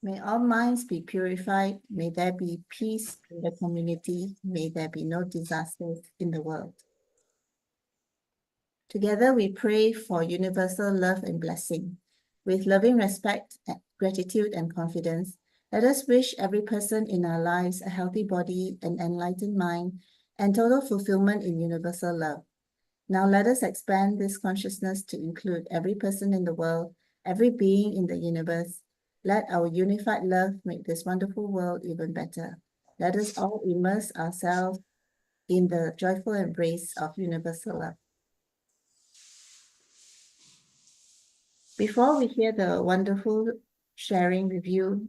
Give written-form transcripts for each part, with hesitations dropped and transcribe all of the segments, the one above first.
May all minds be purified. May there be peace in the community. May there be no disasters in the world. Together we pray for universal love and blessing. With loving respect, gratitude, and confidence, let us wish every person in our lives a healthy body, an enlightened mind, and total fulfillment in universal love. Now let us expand this consciousness to include every person in the world, every being in the universe. Let our unified love make this wonderful world even better. Let us all immerse ourselves in the joyful embrace of universal love. Before we hear the wonderful sharing review,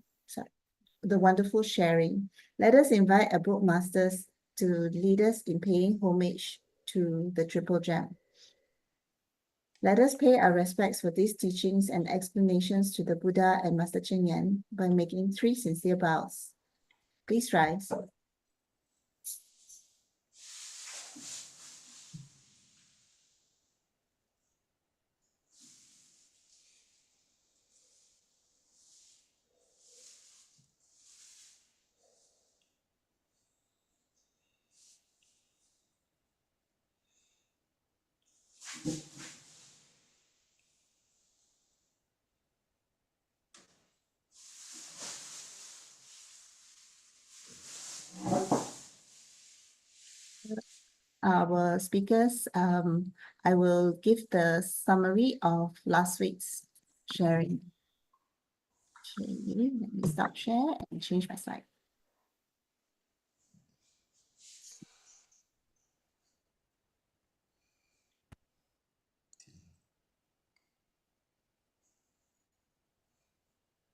the wonderful sharing, let us invite our bookmasters to lead us in paying homage to the Triple Gem. Let us pay our respects for these teachings and explanations to the Buddha and Master Ching Yen by making 3 sincere bows. Please rise. Our speakers, I will give the summary of last week's sharing. Okay, let me stop share and change my slide.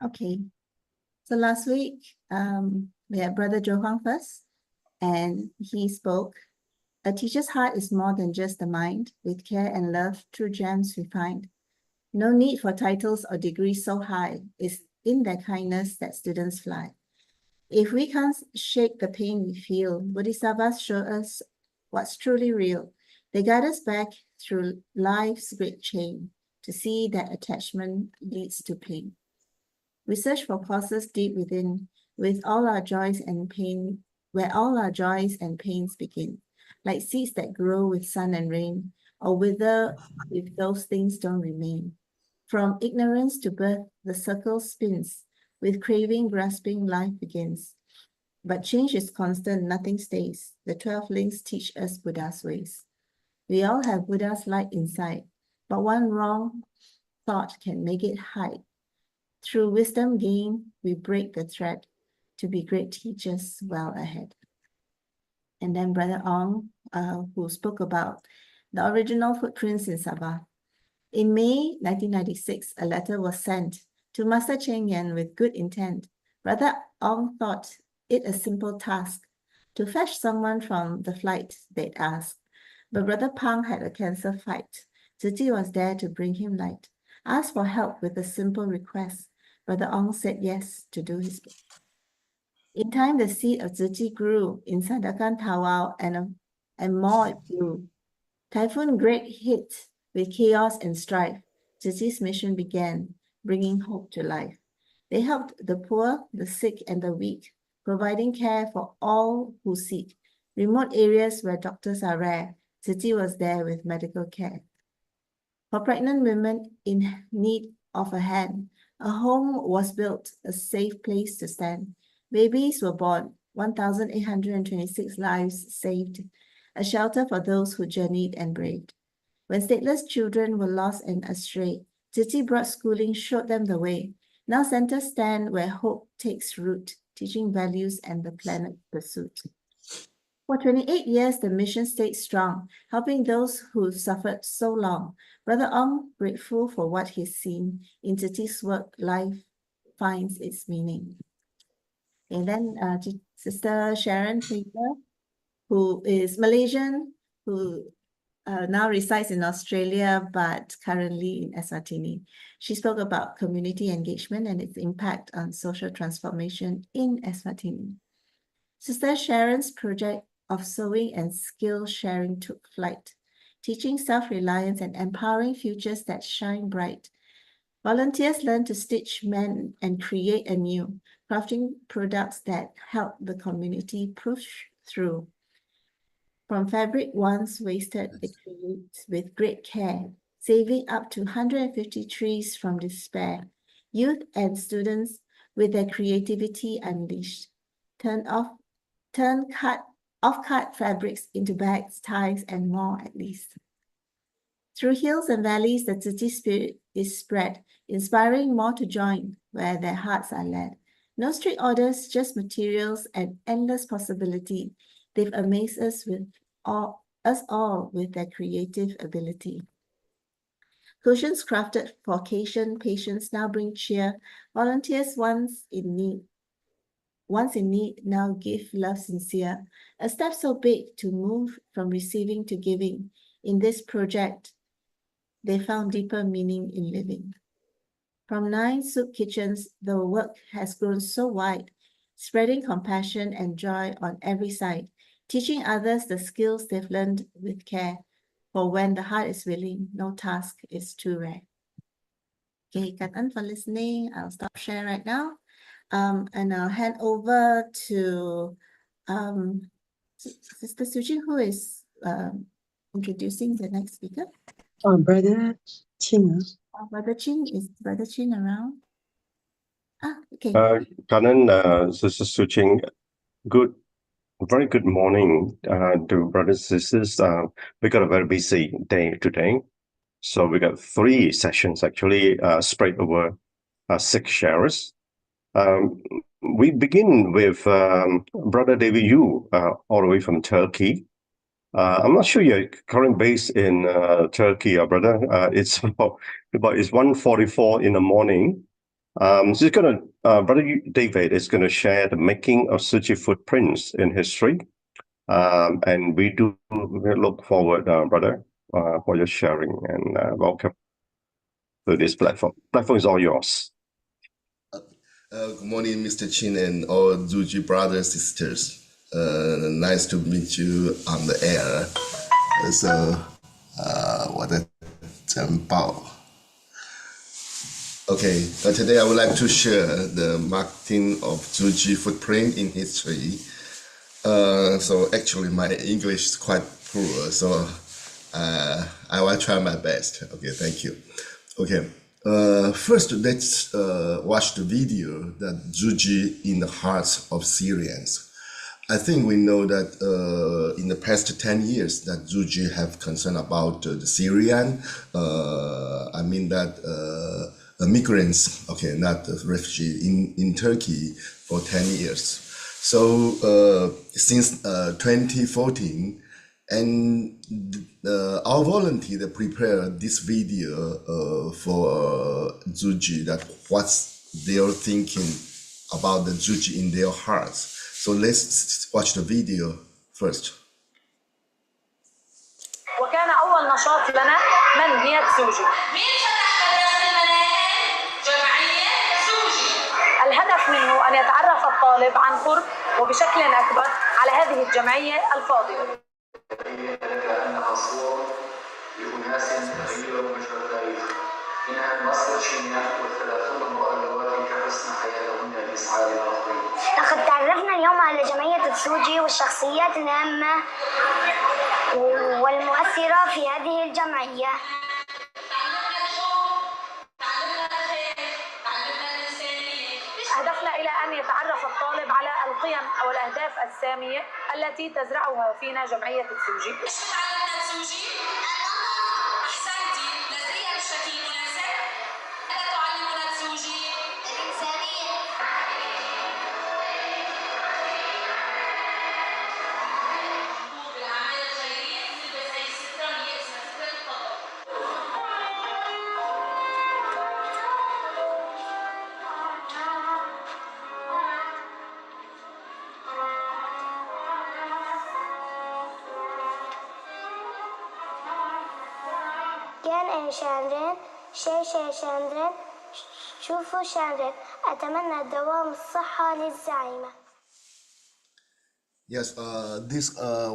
Okay, so last week, we had Brother Joe Huang first, and he spoke. A teacher's heart is more than just the mind. With care and love, true gems we find. No need for titles or degrees so high. It's in their kindness that students fly. If we can't shake the pain we feel, Bodhisattvas show us what's truly real. They guide us back through life's great chain to see that attachment leads to pain. We search for causes deep within, with all our joys and pain, where all our joys and pains begin, like seeds that grow with sun and rain, or wither if those things don't remain. From ignorance to birth, the circle spins. With craving, grasping, life begins. But change is constant, nothing stays. The 12 links teach us Buddha's ways. We all have Buddha's light inside, but one wrong thought can make it hide. Through wisdom gained, we break the thread to be great teachers well ahead. And then Brother Ong, who spoke about the original footprints in Sabah. In May 1996, a letter was sent to Master Ching Yen with good intent. Brother Ong thought it a simple task to fetch someone from the flight they'd asked. But Brother Pang had a cancer fight. Zizi was there to bring him light. Asked for help with a simple request. Brother Ong said yes to do his best. In time, the seed of Zizi grew in Sandakan Tawau and more it grew. Typhoon Great hit with chaos and strife. Zizi's mission began, bringing hope to life. They helped the poor, the sick, and the weak, providing care for all who seek. Remote areas where doctors are rare, Zizi was there with medical care. For pregnant women in need of a hand, a home was built, a safe place to stand. Babies were born, 1,826 lives saved, a shelter for those who journeyed and braved. When stateless children were lost and astray, Zizi brought schooling, showed them the way. Now centers stand where hope takes root, teaching values and the planet pursuit. For 28 years, the mission stayed strong, helping those who suffered so long. Brother Ong, grateful for what he's seen, in Zizi's work, life finds its meaning. And then Sister Sharon Taylor, who is Malaysian, who now resides in Australia, but currently in Eswatini. She spoke about community engagement and its impact on social transformation in Eswatini. Sister Sharon's project of sewing and skill sharing took flight, teaching self-reliance and empowering futures that shine bright. Volunteers learn to stitch, mend, and create anew, crafting products that help the community push through. From fabric once wasted, they create with great care, saving up to 150 trees from despair. Youth and students, with their creativity unleashed, turn off-cut fabrics into bags, ties, and more at least. Through hills and valleys, the Tzu Chi spirit is spread, inspiring more to join where their hearts are led. No strict orders, just materials and endless possibility. They've amazed us all with their creative ability. Cushions crafted for occasion, patients now bring cheer. Volunteers once in need, now give love sincere. A step so big to move from receiving to giving. In this project, they found deeper meaning in living. From 9 soup kitchens, the work has grown so wide, spreading compassion and joy on every side, teaching others the skills they've learned with care. For when the heart is willing, no task is too rare. Okay, Katan for listening. I'll stop share right now. And I'll hand over to Sister Su Ching, who is introducing the next speaker. Brother Ching. Brother Chin around? Okay. Kanan, Sister Su Ching, very good morning to brothers and sisters. We got a very busy day today. So we got 3 sessions actually spread over 6 sharers. We begin with Brother David Yu, all the way from Turkey. I'm not sure your current base in Turkey, brother. It's about it's 1:44 in the morning. So Brother David is gonna share the making of Tzu Chi footprints in history, and we look forward, brother, for your sharing, and welcome to this platform. Platform is all yours. Good morning, Mr. Chin and all Tzu Chi brothers and sisters. Nice to meet you on the air. So, 我的简报. Okay, today I would like to share the marketing of Tzu Chi footprint in history. So actually my English is quite poor, so I will try my best. Okay, thank you. Okay, first let's watch the video that Tzu Chi in the hearts of Syrians. I think we know that in the past 10 years that Tzu Chi have concern about the Syrian, I mean that migrants, okay, not refugees in Turkey for 10 years. So since 2014, and our volunteer prepared this video for Tzu Chi, that what's their thinking about the Tzu Chi in their hearts. So let's watch the video first. وكان أول نشاط لنا منهية سوجي. الهدف منه أن يتعرف الطالب عن قرب وبشكل أكبر على هذه الجمعية الفاضلة. أنها صور لأناس غيروا مجرى التاريخ. منها مصر شينيا و30 امرأة اللواتي كرسن حياتهن لإسعاد الآخرين. لقد تعرفنا اليوم على جمعية تسو جي والشخصيات الهامة والمؤثرة في هذه الجمعية. هدفنا إلى أن يتعرف الطالب على القيم أو الأهداف السامية التي تزرعها فينا جمعية تسو جي. تعلمنا تسو جي؟ أحسنتي، لدي بشكل مناسب. ماذا تعلمنا تسو جي؟ الإنسانية. بالأعمال الخيرية نلبس هي السترة اللي اسمها سترة التطوع. كان شاندرين شي شاندرين شوفوا شاندرين أتمنى دوام الصحة للزعيمة. Yes, this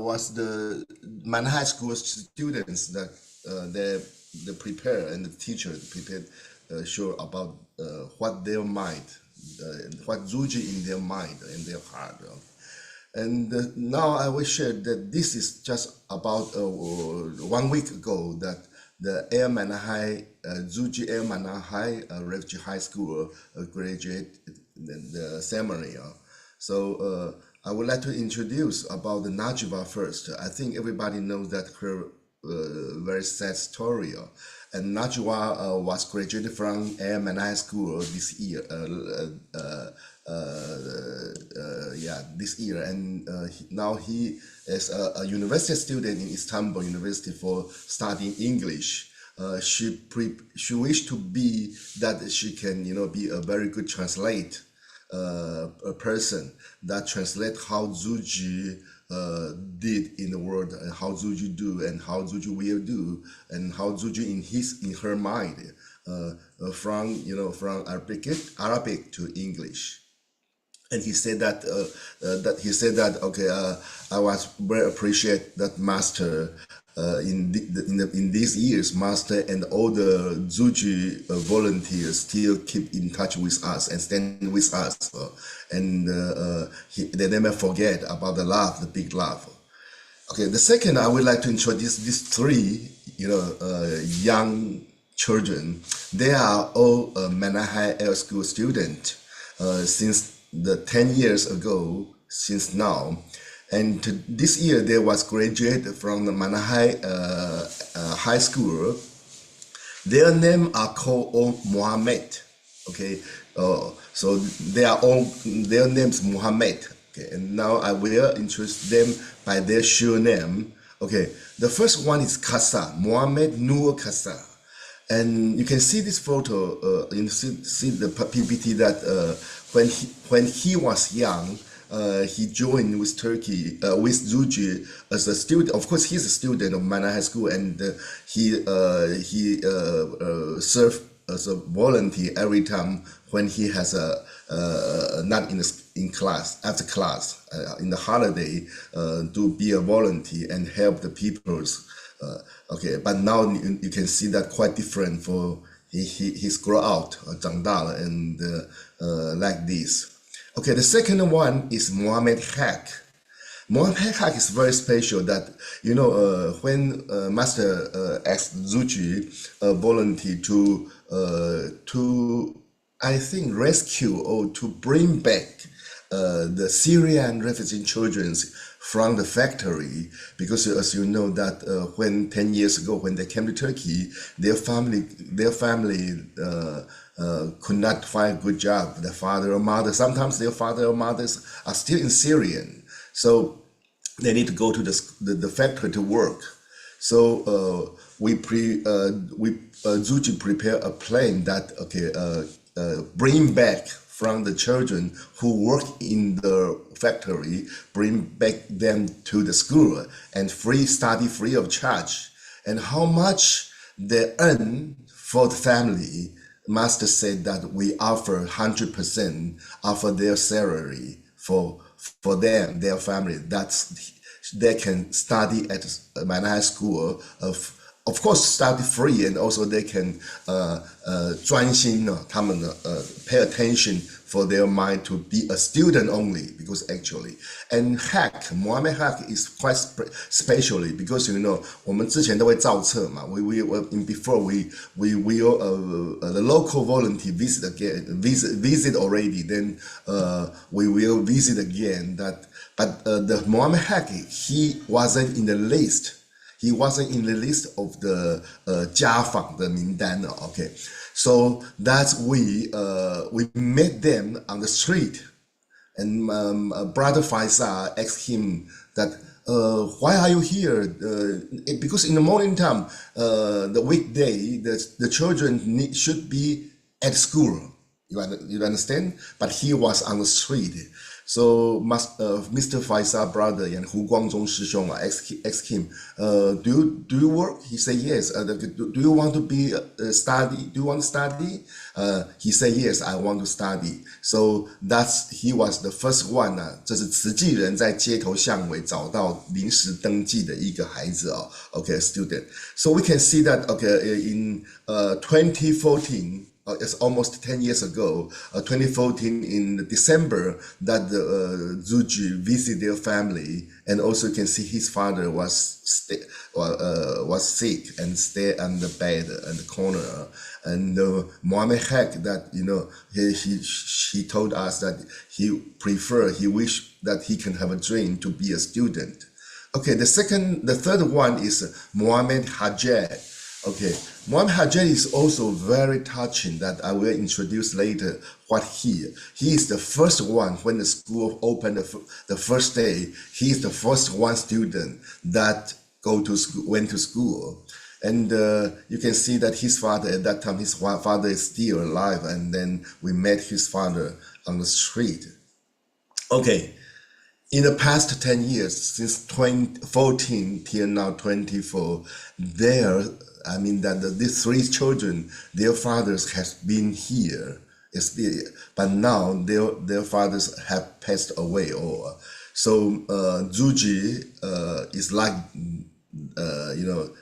was the Manhaj school students that they prepare, and the teacher prepared sure about what their mind, what Su Ching in their mind and their heart. And now I will share that this is just about 1 week ago that the Air Manor High, Su Ching Air Manor High Refugee High School graduate the ceremony. So I would like to introduce about the Najwa first. I think everybody knows that her very sad story. And Najwa was graduated from Air Manor High School this year. This year, and now he is a university student in Istanbul University for studying English. She wished to be that she can, be a very good a person that translate how Su Ching did in the world, and how Su Ching do, and how Su Ching will do, and how Su Ching in her mind, from Arabic to English. And he said that okay, I was very appreciate that master in these years, master and all the Su Ching volunteers still keep in touch with us and stand with us, and they never forget about the love, the big love. Okay, the second I would like to introduce these three, young children. They are all Manor High Air School students since the 10 years ago, since now. And this year they was graduated from the Manor High High School. Their name are called all Mohammed. Okay, so they are all, their names Mohammed. Okay, and now I will introduce them by their sure name. Okay, the first one is Kasa, Mohammed Nur Kasa. And you can see this photo, you see the PPT that when he was young, he joined with Turkey, with Su Ching as a student. Of course, he's a student of Manor High School, and he served as a volunteer every time when he has not in class, after class, in the holiday, to be a volunteer and help the peoples. Okay, but now you can see that quite different for he's grow out, 长大了, and like this. Okay, the second one is Mohammed Haq. Mohammed Haq is very special. That when Master asked Su Ching volunteer to I think rescue or to bring back the Syrian refugee children from the factory, because as you know that when 10 years ago when they came to Turkey, their family could not find a good job. Their father or mother, sometimes their father or mothers are still in Syrian, so they need to go to the factory to work. So Su Ching prepare a plan that bring back from the children who work in the factory, bring back them to the school and study free of charge. And how much they earn for the family, Master said that we offer 100% of their salary for them, their family. That's they can study at Manor High School. Of course, study free, and also they can 专心他们pay attention for their mind to be a student only, because actually, and Mohammed Haq is quite specially because 我们之前都会造册嘛. Before we the local volunteer visit already, then we will visit again. But the Mohammed Haq, he wasn't in the list. He wasn't in the list of the 家访的名单. Okay, so that's we met them on the street, and Brother Faisal asked him that why are you here? Because in the morning time, the weekday, the children should be at school. You understand? But he was on the street. So Mr. Faisal brother and Hu Guangzhong Shishong asked him, do you work? He said yes. Do you want to study? Do you want to study? He said yes, I want to study. So he was the first one. 这是慈济人在街头巷尾找到临时登记的一个孩子student. So we can see that in 2014. it's almost 10 years ago, 2014 in December, that Zuji visited their family, and also you can see his father was sick and stay on the bed in the corner. And Mohammed Haq, that he told us that he wished that he can have a dream to be a student. Okay, the third one is Mohammed Hajjaj. Okay, Mohammed Hajjaj is also very touching, that I will introduce later what he is the first one when the school opened the first day. He is the first one student that went to school. And you can see that his father, at that time, his father is still alive, and then we met his father on the street. Okay. In the past 10 years, since 2014 till now 24, these three children, their fathers has been here, but now their fathers have passed away all. So Zuji is like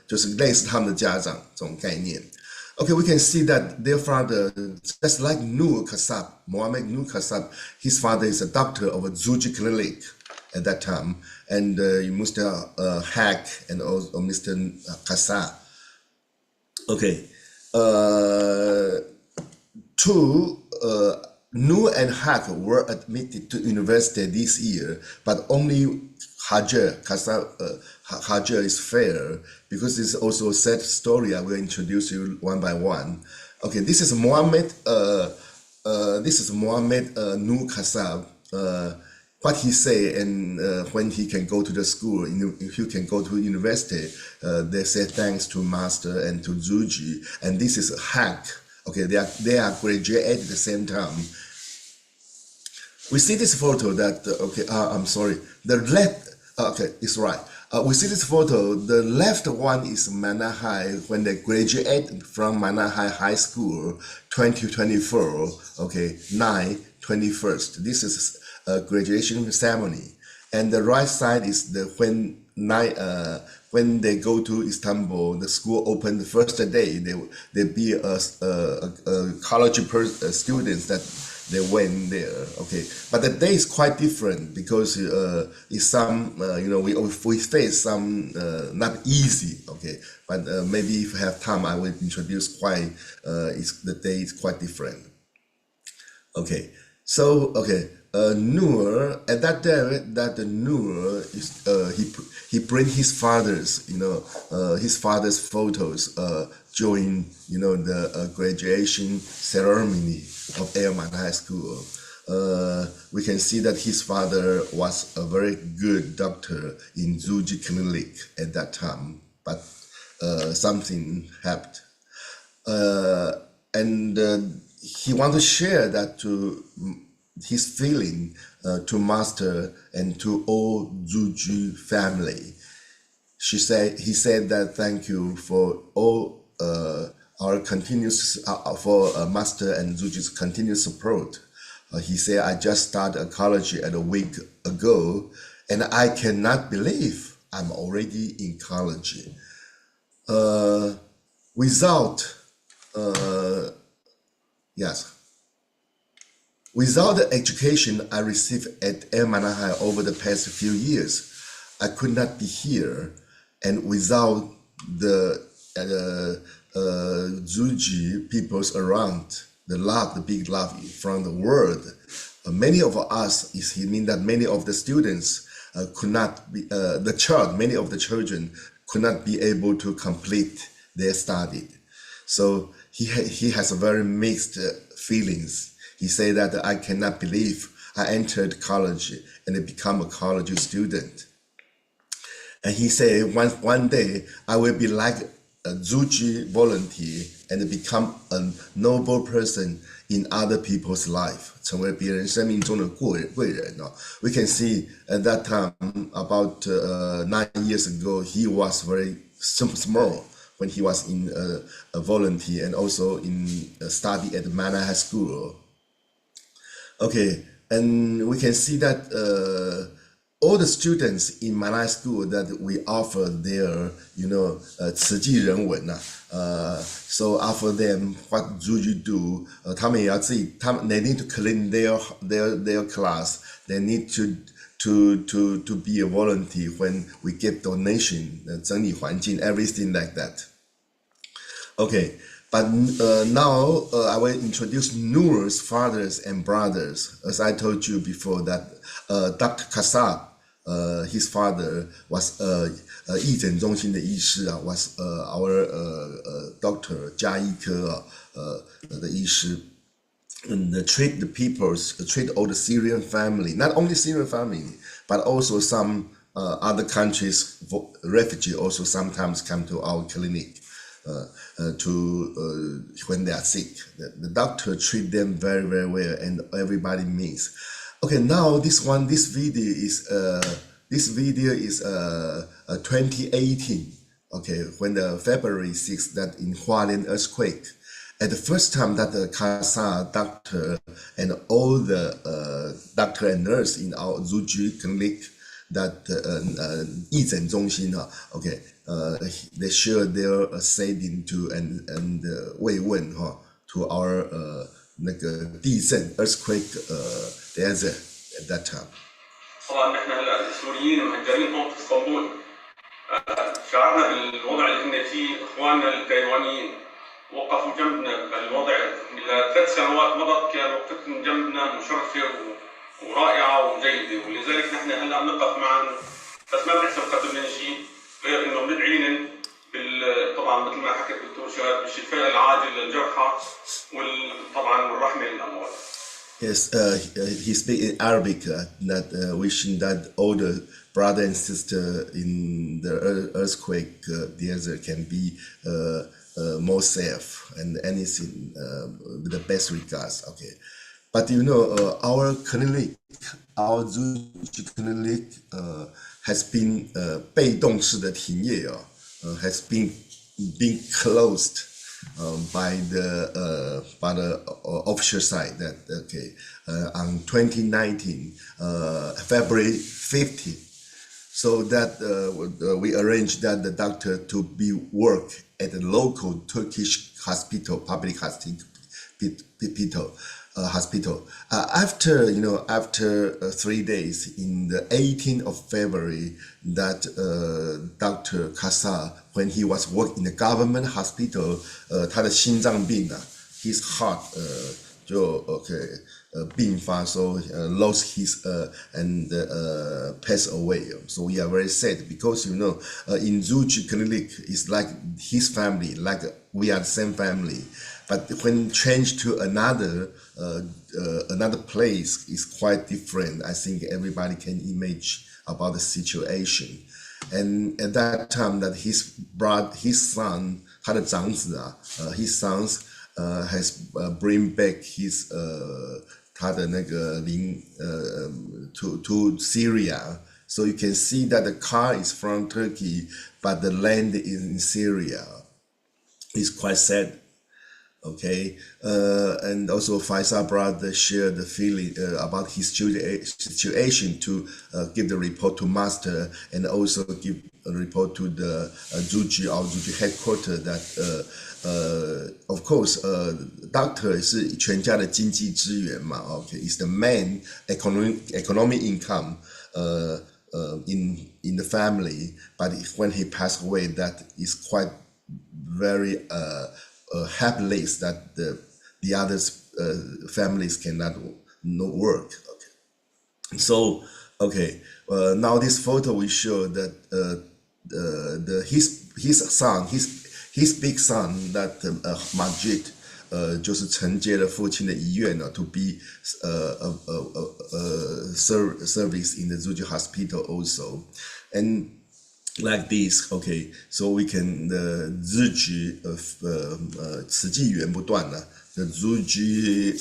就是类似他们的家长这种概念。Okay, we can see that their father, just like Nur Kasab, Mohammed Nur Kasab, his father is a doctor of a Zuji clinic at that time, and Mr. Haq and also Mr. Kasab. Okay, Nur and Haq were admitted to university this year, but only Hajjaj is fair, because it's also a sad story. I will introduce you one by one. Okay, this is Mohammed Nur Kasab. What he say, and when he can go to the school, if you can go to university, they say thanks to master and to Zuji. And this is Haq. Okay, they are graduated at the same time. We see this photo that I'm sorry. The left. Okay, it's right. We see this photo. The left one is Manahai when they graduate from Manahai High School, 2024. Okay, 9/21. This is a graduation ceremony, and the right side is when they go to Istanbul. The school opened the first day. They be a college students that they went there. Okay, but the day is quite different, because it's some we face some not easy. Okay, but maybe if I have time, I will introduce why the day is quite different. Okay, so Nur, at that day, that Nur is he bring his father's photos during the graduation ceremony of Airman High School. We can see that his father was a very good doctor in Zuji clinic at that time, but something happened, and he wanted to share that to his feeling to master and to all Zuji family. He said that thank you for all our continuous for master and Zuji's continuous support. He said, I just started college a week ago, and I cannot believe I'm already in college. Without the education I received at El Manahai over the past few years, I could not be here. And without the Zuji peoples around, the big love from the world, many of us, he mean that many of the students could not be, many of the children could not be able to complete their study. So he has a very mixed feelings. He said that I cannot believe I entered college and become a college student. And he said one day I will be like a Zuji volunteer and become a noble person in other people's life. 成为别人生命中的贵人. We can see at that time, about 9 years ago, he was very small when he was in a volunteer and also in study at Mana High School. Okay, and we can see that all the students in Malay school that we offer their, 慈济人文so offer them what do you do? 他们也要自己，they need to clean their class. They need to be a volunteer when we get donation. 整理环境 everything like that. Okay, but now I will introduce Noor's fathers and brothers. As I told you before that Dr. Kasab, his father was 义诊中心的医师was our doctor 家医科的医师 and treat the peoples, treat all the Syrian family, not only Syrian family, but also some other countries refugee also sometimes come to our clinic when they are sick. The doctor treat them very, very well, and everybody meets. Okay, now this video is 2018. Okay, when the February 6th that in Hualien earthquake. At the first time that the Kasa doctor and all the doctor and nurse in our Zuji clinic that 义诊中心okay, they share their saving to and 慰问to our 那个地震 earthquake desert at that time. طبعا احنا هلا السوريين مهجرين هون في اسطنبول شعرنا بالوضع اللي هن فيه اخواننا التايوانيين وقفوا جنبنا بالوضع ل3 سنوات مضت كانوا وقفتهم جنبنا مشرفه ورائعه وجيده ولذلك نحن هلا بنقف معهم بس ما بنحسب قدمنا شيء غير انه بندعي طبعا مثل ما حكى الدكتور شهاب بالشفاء العاجل للجرحى وطبعا والرحمه للاموات. Yes, he speaks in Arabic that wishing that all the brother and sister in the earthquake desert can be more safe and anything with the best regards. Okay, but our clinic, our Zuji clinic has been 被动式的停业has been closed. By the official side that okay on 2019 February 15th, so that we arranged that the doctor to be work at a local Turkish hospital, public hospital. After 3 days in the 18th of February, that Dr. Kasa, when he was working in the government hospital, 他的心脏病his heart 就病发 so lost his and passed away. So we are very sad because in Zuji clinic is like his family, like we are the same family. But when changed to another place is quite different. I think everybody can imagine about the situation. And at that time that his son, 他的长子his sons has bring back his 他的那个to Syria. So you can see that the car is from Turkey, but the land is in Syria. It's quite sad. Okay, and also Faisal brother shared the feeling about his situation to give the report to master and also give a report to the Zuji, our Zuji headquarters that of course doctor 是全家的经济支援嘛 okay, is the main economic income in the family, but when he passed away that is quite very helpless that the other families cannot work. Okay, so okay, now this photo we show that his son, his big son that Majid 就是承接了父亲的遗愿to be service in the Zuji hospital also, and like this, okay, so we can the Zuji慈济源不断the Zuji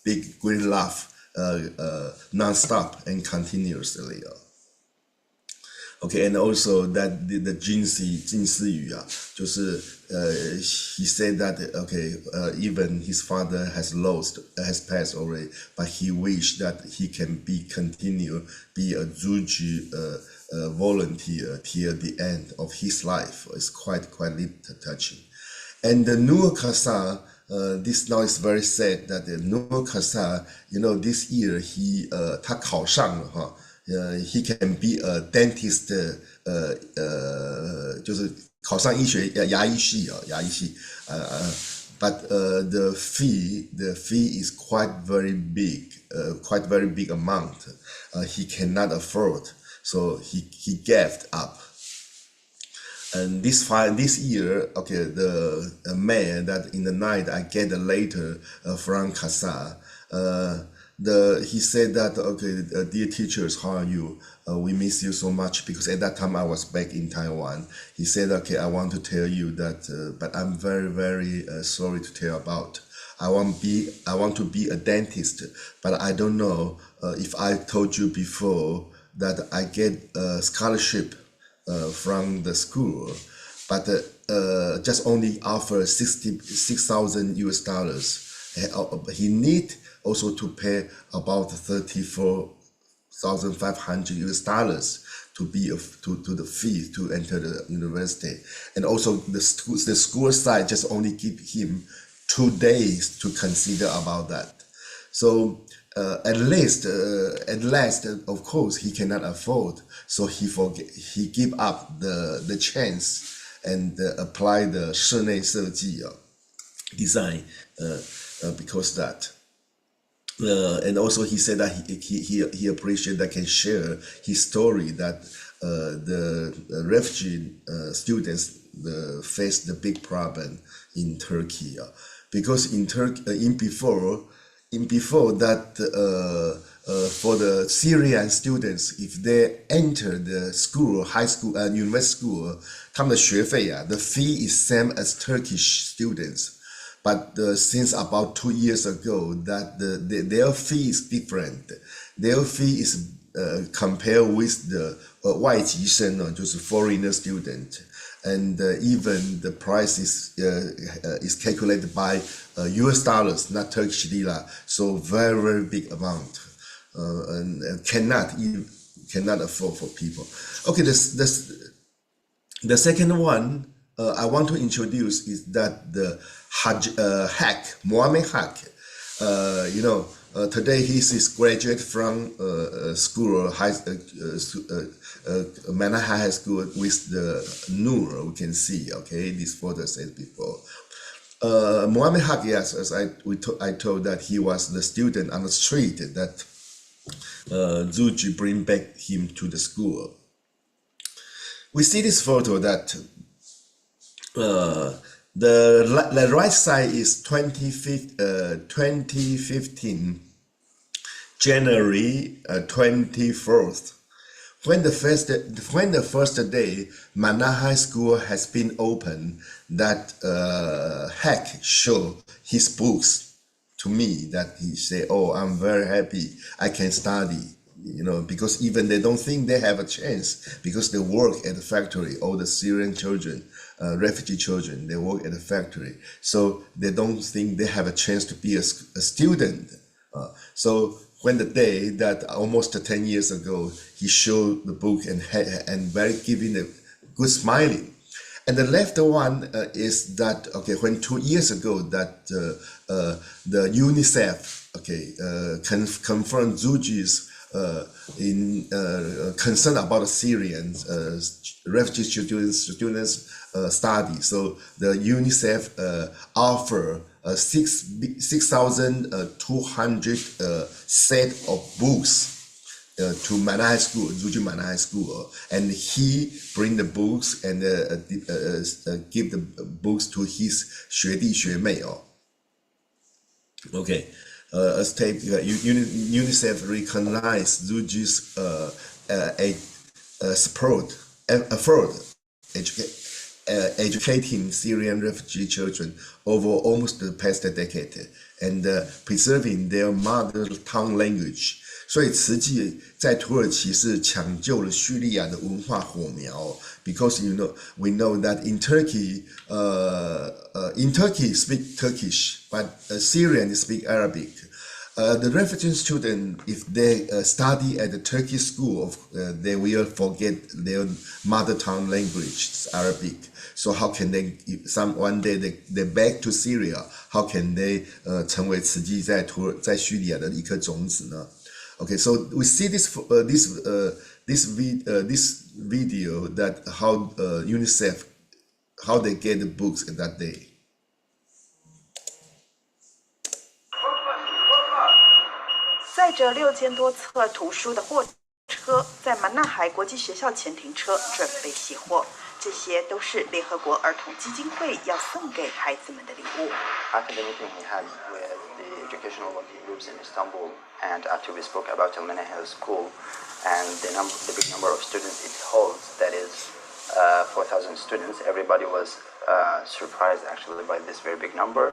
big green love non-stop and continuously. Okay, and also that the 近似语啊，就是he said that okay, even his father has passed already, but he wished that he can be a Zuji volunteer till the end of his life. It's quite touching. And the Nur Kasa, this now is very sad that the Nur Kasa, this year他考上了哈。he can be a dentist， 就是考上牙医系but the fee is quite very big amount. He cannot afford, so he gave up. And this year, okay, the mayor that in the night I get a letter from Kasa. He said that, okay, dear teachers, how are you? We miss you so much, because at that time I was back in Taiwan. He said, okay, I want to tell you that, but I'm very, very sorry to tell about. I want to be a dentist, but I don't know if I told you before that I get a scholarship from the school, but just only offer $6,000 US. He need also to pay about $34,500 US to be to the fee to enter the university, and also the school side just only give him 2 days to consider about that. So at last, of course, he cannot afford, so he give up the chance and apply the 室内设计 design because that. And also he said that he appreciated that can share his story that the refugee students face the big problem in Turkey, because in Turkey before that for the Syrian students, if they enter the school, high school, university school, 他们的学费the fee is same as Turkish students. But since about 2 years ago, that their fee is different. Their fee is compared with the 外籍生就是foreigner student, and even the price is calculated by US dollars, not Turkish lira. So very, very big amount, and cannot afford for people. Okay, the second one I want to introduce is that the Mohammed Haq. Today he's graduate from school, Manhattan High School with the Nur. We can see, okay, this photo said before. Mohammed Haq, yes, as I told that he was the student on the street that Zuji bring back him to the school. We see this photo that the right side is 2015 January 24th, when the first day Manhattan High School has been opened. That Hack showed his books to me, that he said, oh, I'm very happy I can study, because even they don't think they have a chance, because they work at the factory. All the Syrian children, refugee children, they work at the factory, so they don't think they have a chance to be a student. So when the day that almost 10 years ago, he showed the book and very giving a good smiling. And the left one is that, okay, when 2 years ago that the UNICEF, okay, confirmed Zuji's concern about the Syrians refugee students study. So the UNICEF offer 6,200 set of books to Manhattan High School, Zuji Manhattan High School, and he bring the books and give the books to his 学弟学妹. Okay. As UNICEF recognized Zuji's effort educating Syrian refugee children over almost the past decade, and preserving their mother tongue language. 所以慈济在土耳其是抢救了叙利亚的文化火苗。Because we know that in Turkey speak Turkish, but Syrians speak Arabic. The refugee student, if they study at the Turkish school, they will forget their mother tongue language, Arabic. So how can they, one day they back to Syria? How can they 成为慈济在叙利亚的一颗种子呢 ？Okay, so we see this video that how UNICEF how they get the books at that day. 载着6000多册图书的货车在满纳海国际学校前停车，准备卸货。这些都是联合国儿童基金会要送给孩子们的礼物。After the meeting he had with the educational working groups in Istanbul, and after we spoke about Al-Manahil School and the big number of students it holds, that is 4,000 students, everybody was surprised actually by this very big number.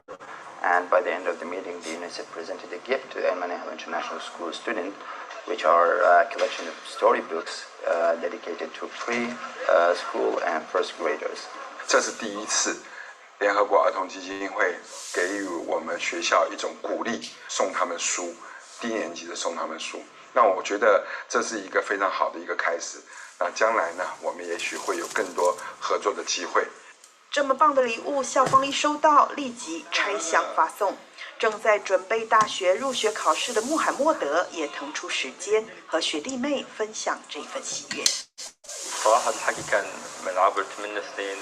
And by the end of the meeting, the UNICEF presented a gift to the Al-Manahil International School students, which are a collection of storybooks dedicated to pre-school and first graders. 这是第一次，联合国儿童基金会给予我们学校一种鼓励，送他们书，低年级的送他们书。那我觉得这是一个非常好的一个开始。那将来呢，我们也许会有更多合作的机会。这么棒的礼物，校方一收到，立即拆箱发送。正在准备大学入学考试的穆罕默德也腾出时间和学弟妹分享这份喜悦。صراحة الحكي كان من عبر 8 سنين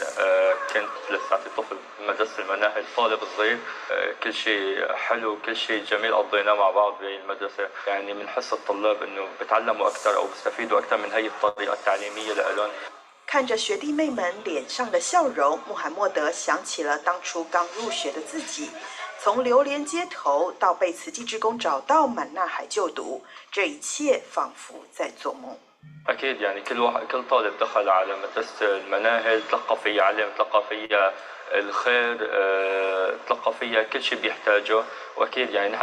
كنت لساتي طفل بمدرسة المناهل طالب صغير كل شيء حلو كل شيء جميل قضيناه مع بعض بالمدرسة يعني بنحس الطلاب إنه بتعلموا أكثر أو بيستفيدوا أكثر من هي الطريقة التعليمية لهم。看着学弟妹们脸上的笑容，穆罕默德想起了当初刚入学的自己，从流连街头到被慈济志工找到满纳海就读，这一切仿佛在做梦。أكيد يعني كل طالب دخل على مدرسة المناهل تلقى فيها علم تلقى فيها الخير تلقى فيها كل شيء بيحتاجه وأكيد يعني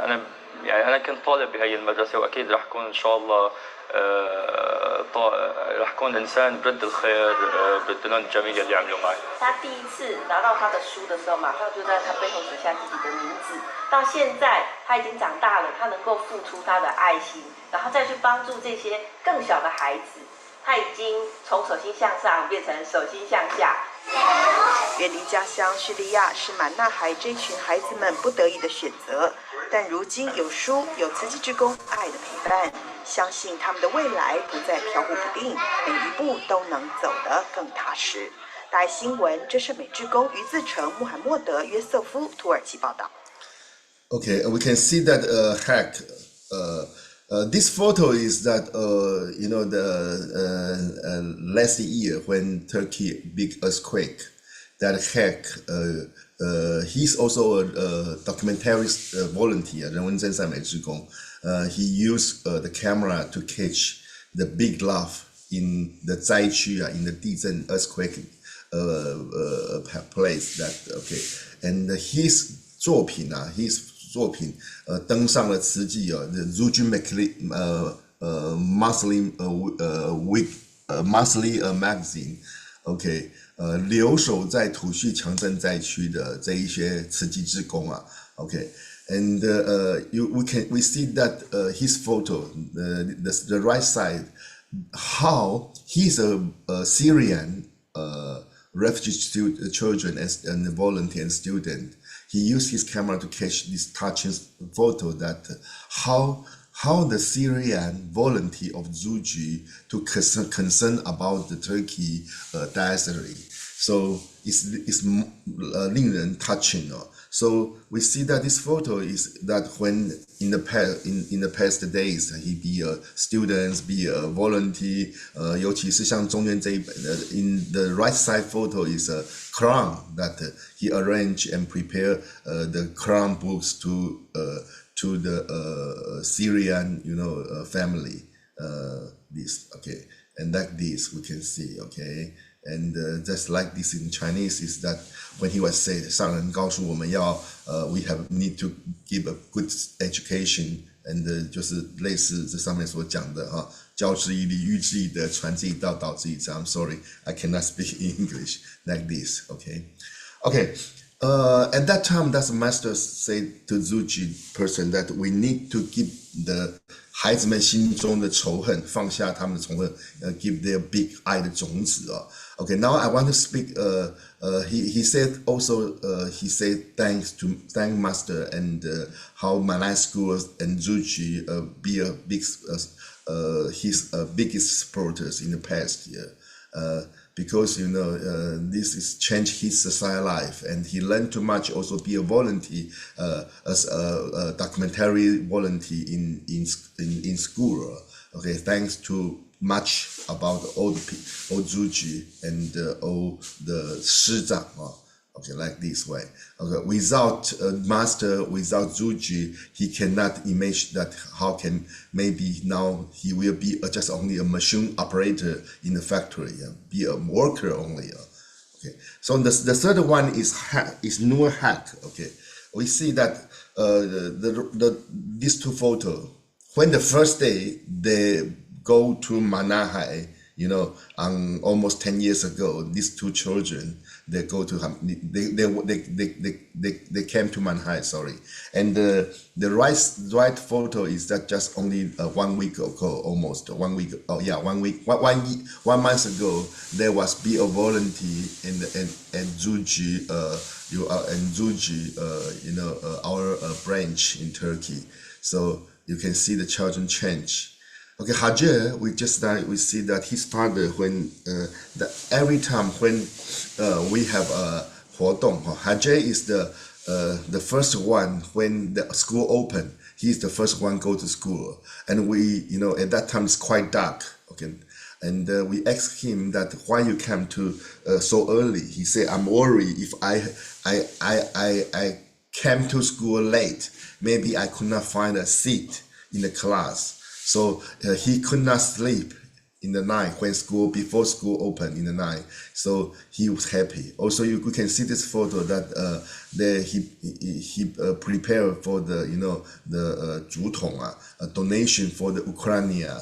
أنا كنت طالب بهي المدرسة وأكيد رح أكون إن شاء الله رح أكون إنسان برد الخير برد لهم الجميل اللي عملوا معي。他第一次拿到他的书的时候，马上就在他背后写下自己的名字。到现在他已经长大了，他能够付出他的爱心，然后再去帮助这些更小的孩子。他已经从手心向上变成手心向下。远离家乡叙利亚是满纳海这群孩子们不得已的选择，但如今有书有慈济志工爱的陪伴，相信他们的未来不再飘忽不定，每一步都能走得更踏实。大爱新闻，这是美志工于自成、穆罕默德、约瑟夫，土耳其报道。Okay, we can see that hack. This photo is that last year when Turkey big earthquake, that hack he's also a documentarist volunteer 人文真善美志工 he used the camera to catch the big laugh in the 灾区 in the 地震 earthquake place that okay and his 作品登上了慈济The Zujin monthly magazine OK 留守在土叙强震灾区的这一些慈济志工OK and we see that his photo the right side how he's a Syrian refugee children and a volunteer and student. He used his camera to catch this touching photo that how the Syrian volunteer of Zuji to concern about the Turkey diaspora. So it's 令人 touching. So we see that this photo is that when in the past days he be a student, be a volunteer. 尤其是像中间这一本in the right side photo is a Quran that he arranged and prepared the Quran books to the Syrian family. This okay and like this we can see okay And just like this in Chinese is that when he was said, 上人告诉我们要we need to give a good education, and 就是类似这上面所讲的哈，教之以理，育之以德，传之以道，导之以责。I'm sorry, I cannot speak English like this. Okay. At that time, that master said to Zuji person that we need to give the 孩子们心中的仇恨，放下他们的仇恨，give their big 爱的种子啊。Okay, now I want to speak. He said also. He said thank master and how Malay schools and Zuji be a big his biggest supporters in the past year. Because this is changed his society life, and he learned too much. Also, be a volunteer as a documentary volunteer in school. Okay, thanks to much about all Zuji and all the Shih. Okay, like this way. Okay, without master, without Zuji, he cannot imagine that how can maybe now he will be just only a machine operator in the factory, be a worker only. Okay, so the third one is Nur Hack. Okay, we see that these two photos, when the first day they go to Manahai, on almost 10 years ago, these two children, they go to they came to Manhai, sorry, and the right photo is that just only 1 week ago, almost 1 week. Oh yeah, 1 week, 1 month ago, there was be a volunteer and Zuji, our branch in Turkey. So you can see the children change. Okay, Jieh, we see that his father, when every time when we have a 活动, Jieh is the first one when the school open. He's the first one go to school, and we, at that time it's quite dark. Okay, and we asked him that why you came to so early. He said, I'm worried if I came to school late, maybe I could not find a seat in the class. So he could not sleep in the night when before school opened in the night. So he was happy. Also, you can see this photo that he prepared for the the 竹筒 a donation for the Ukrainian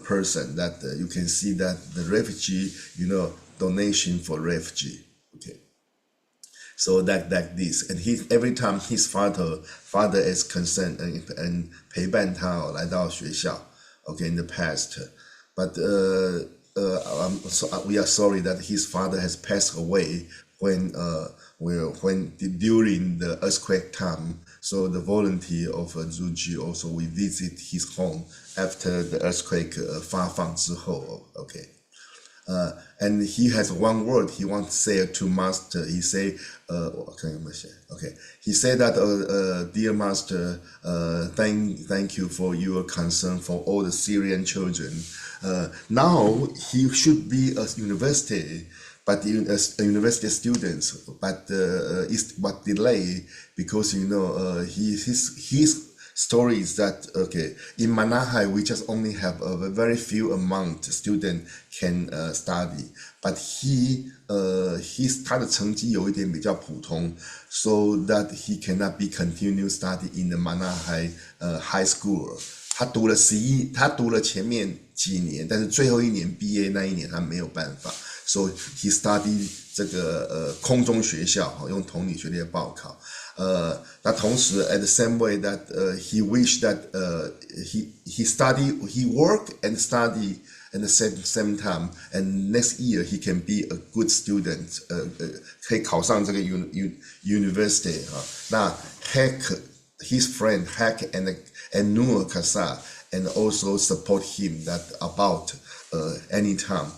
person, that you can see that the refugee donation for refugee. Okay. So that this, and every time his father is concerned and 陪伴他来到学校 okay, in the past, but we are sorry that his father has passed away when during the earthquake time. So the volunteer of Zuji also we visit his home after the earthquake 发放之后 okay. And he has one word he wants to say to master. He say, okay. He said that, dear master, thank you for your concern for all the Syrian children. Now he should be a university, but as a university students, but it's what delay because his story is that okay, in Manahai we just only have a very few amount student can study, but他的成绩有一点比较普通 so that he cannot be continue study in the Manahai high school. 他读了前面几年，但是最后一年毕业那一年他没有办法 so he studied 这个空中学校，用童女学历报考。那同时 at the same way that he wished that he work and study at the same time, and next year he can be a good student, 可以考上这个 university 那 his friend Hack and Noor Kasa and also support him that about any time.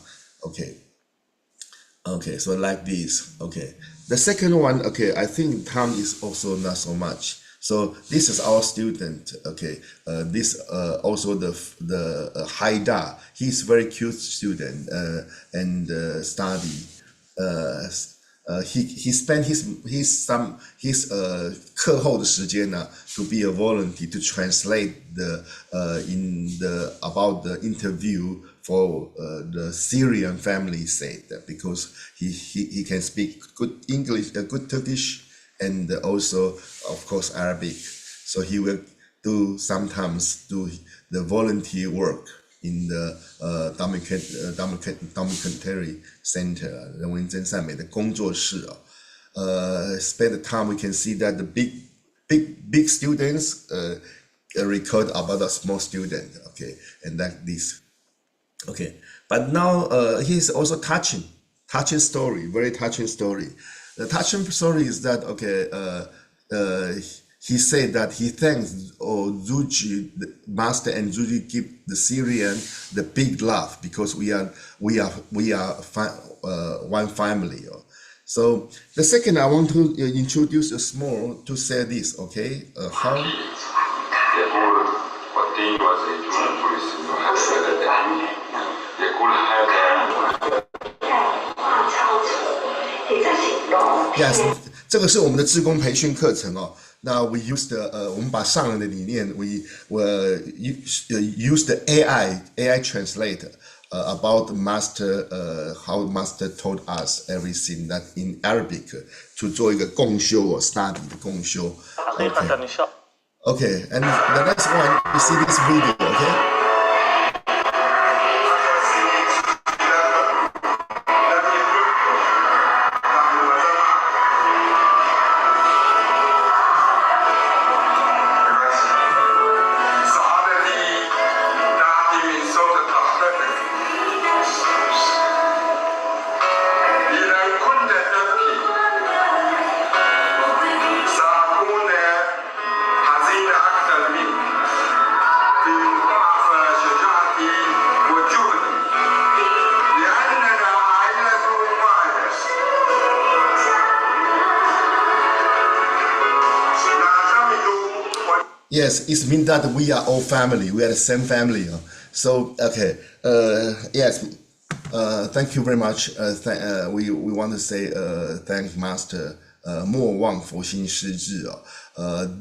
Okay, so like this. Okay, the second one, okay, I think Tom is also not so much. So this is our student. Okay, this also the Haida. He's very cute student and study. he spent his 课后的时间呢 to be a volunteer to translate about the interview for the Syrian family said that because he can speak good English, good Turkish, and also of course Arabic, so he will sometimes do the volunteer work in the documentary center 人文真善美的工作室spend the time we can see that the big students record about the small student, okay, and like this, okay. But now he's also touching story, very touching story. The touching story is that okay, he said that he thanks Zuji, the master, and Zuji give the Syrian the big love because we are one family. So the second I want to introduce a small to say this, okay? How? Yes, 这个是我们的志工培训课程哦。那 we use the 我们把上人的理念 we use the AI translate about the master how master told us everything that in Arabic to 做一个共修 study 的共修。Okay, and the next one you see this video, okay? Yes, it means that we are all family. We are the same family. So, okay. Yes. Thank you very much. We want to say thank Master 莫忘佛心师志.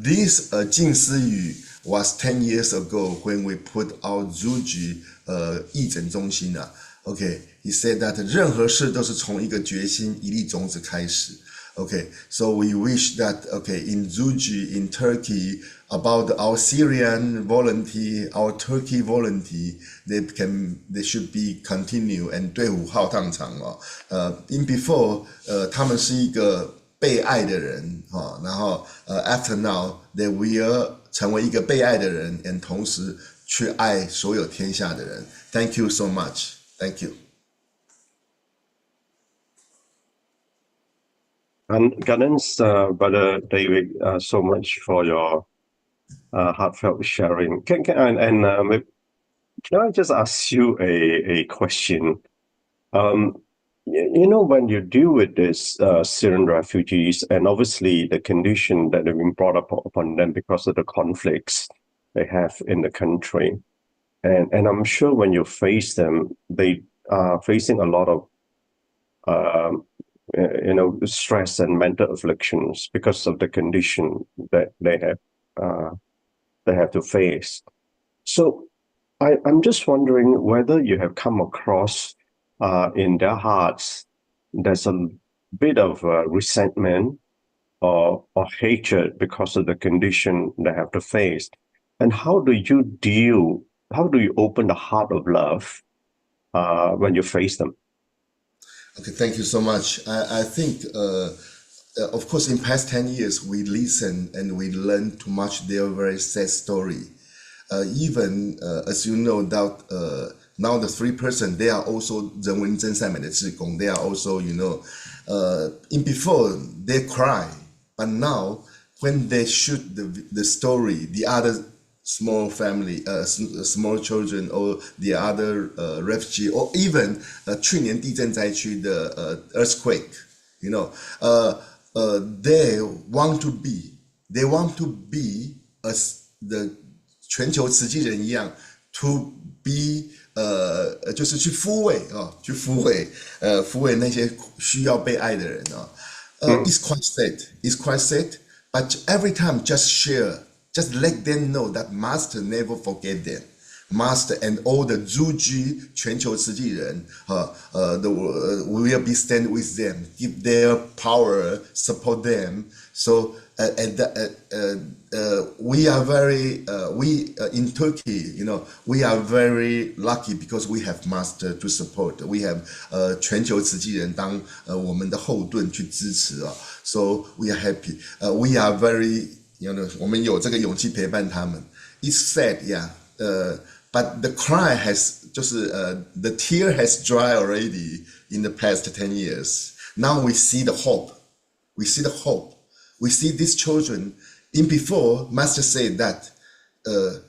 This 静思语 was 10 years ago when we put out Zuji 义诊中心. Okay, he said that 任何事都是从一个决心一粒种子开始. Okay, so we wish that okay in Zuji in Turkey about our Syrian volunteer, our Turkey volunteer, they should be continue and 队伍浩荡长in before 他们是一个被爱的人然后after now they will 成为一个被爱的人 and 同时去爱所有天下的人。Thank you so much. Thank you. And guidance, Brother David, so much for your heartfelt sharing. Can I just ask you a question? You know, when you deal with these Syrian refugees, and obviously the condition that have been brought upon them because of the conflicts they have in the country, and I'm sure when you face them, they are facing a lot of stress and mental afflictions because of the condition that they have to face. So I'm just wondering whether you have come across in their hearts there's a bit of resentment or hatred because of the condition they have to face, and how do you open the heart of love when you face them? Okay, thank you so much. I think, of course, in past 10 years, we listen and we learn too much their very sad story. Even, as you know, that now the 3 person, they are also 人文真善美的志工. They are also, in before, they cry. But now, when they shoot the story, the other small family, small children, or the other refugee, or even 去年地震灾区的earthquake, they want to be as the 全球慈济人一样 to be 就是去抚慰去抚慰那些需要被爱的人It's quite sad. It's quite sad. But every time, just share, just let them know that Master never forget them. Master and all the Zuji 全球慈济人we will be stand with them, give their power, support them. So we are very we in Turkey, we are very lucky because we have Master to support. We have 全球慈济人当我们的后盾去支持So we are happy. We are very 我们有这个勇气陪伴他们。It's sad, yeah. But the cry has the tear has dried already in the past 10 years. Now we see the hope. We see the hope. We see these children. In before, Master said that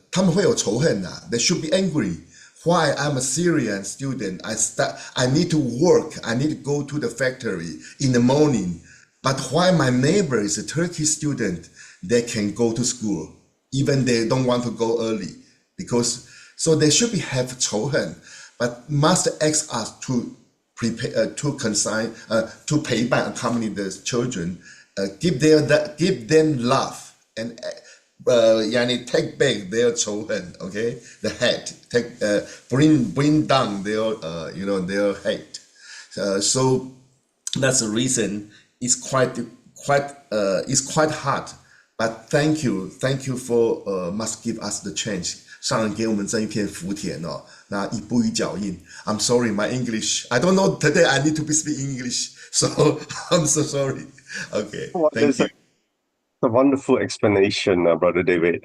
他们会有仇恨They should be angry. Why I'm a Syrian student, I need to work. I need to go to the factory in the morning. But why my neighbor is a Turkish student, they can go to school, even they don't want to go early, because so they should be have 仇恨. But Master asks us to prepare, to consign, to 陪伴 accompany the children, give them love and take back their 仇恨, okay? The hate, bring down their their hate. So that's the reason it's quite hard. But thank you for must give us the chance. 上人给我们这一片福田那一步一脚印。I'm sorry, my English. I don't know today. I need to be speaking English, so I'm so sorry. Okay, thank you. A wonderful explanation, Brother David.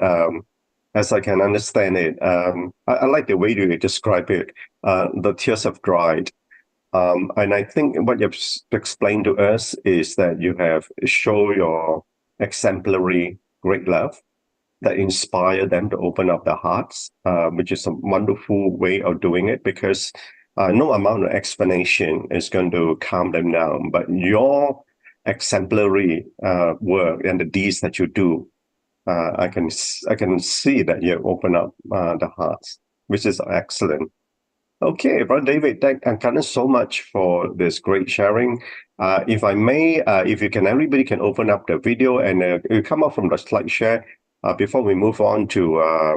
As I can understand it, I like the way you describe it. The tears have dried. And I think what you've explained to us is that you have shown your exemplary great love that inspire them to open up their hearts, which is a wonderful way of doing it, because no amount of explanation is going to calm them down. But your exemplary work and the deeds that you do, I can see that you open up the hearts, which is excellent. Okay, Brother David, thank you so much for this great sharing. If I may, if you can, everybody can open up the video and you come up from the slide share before we move on to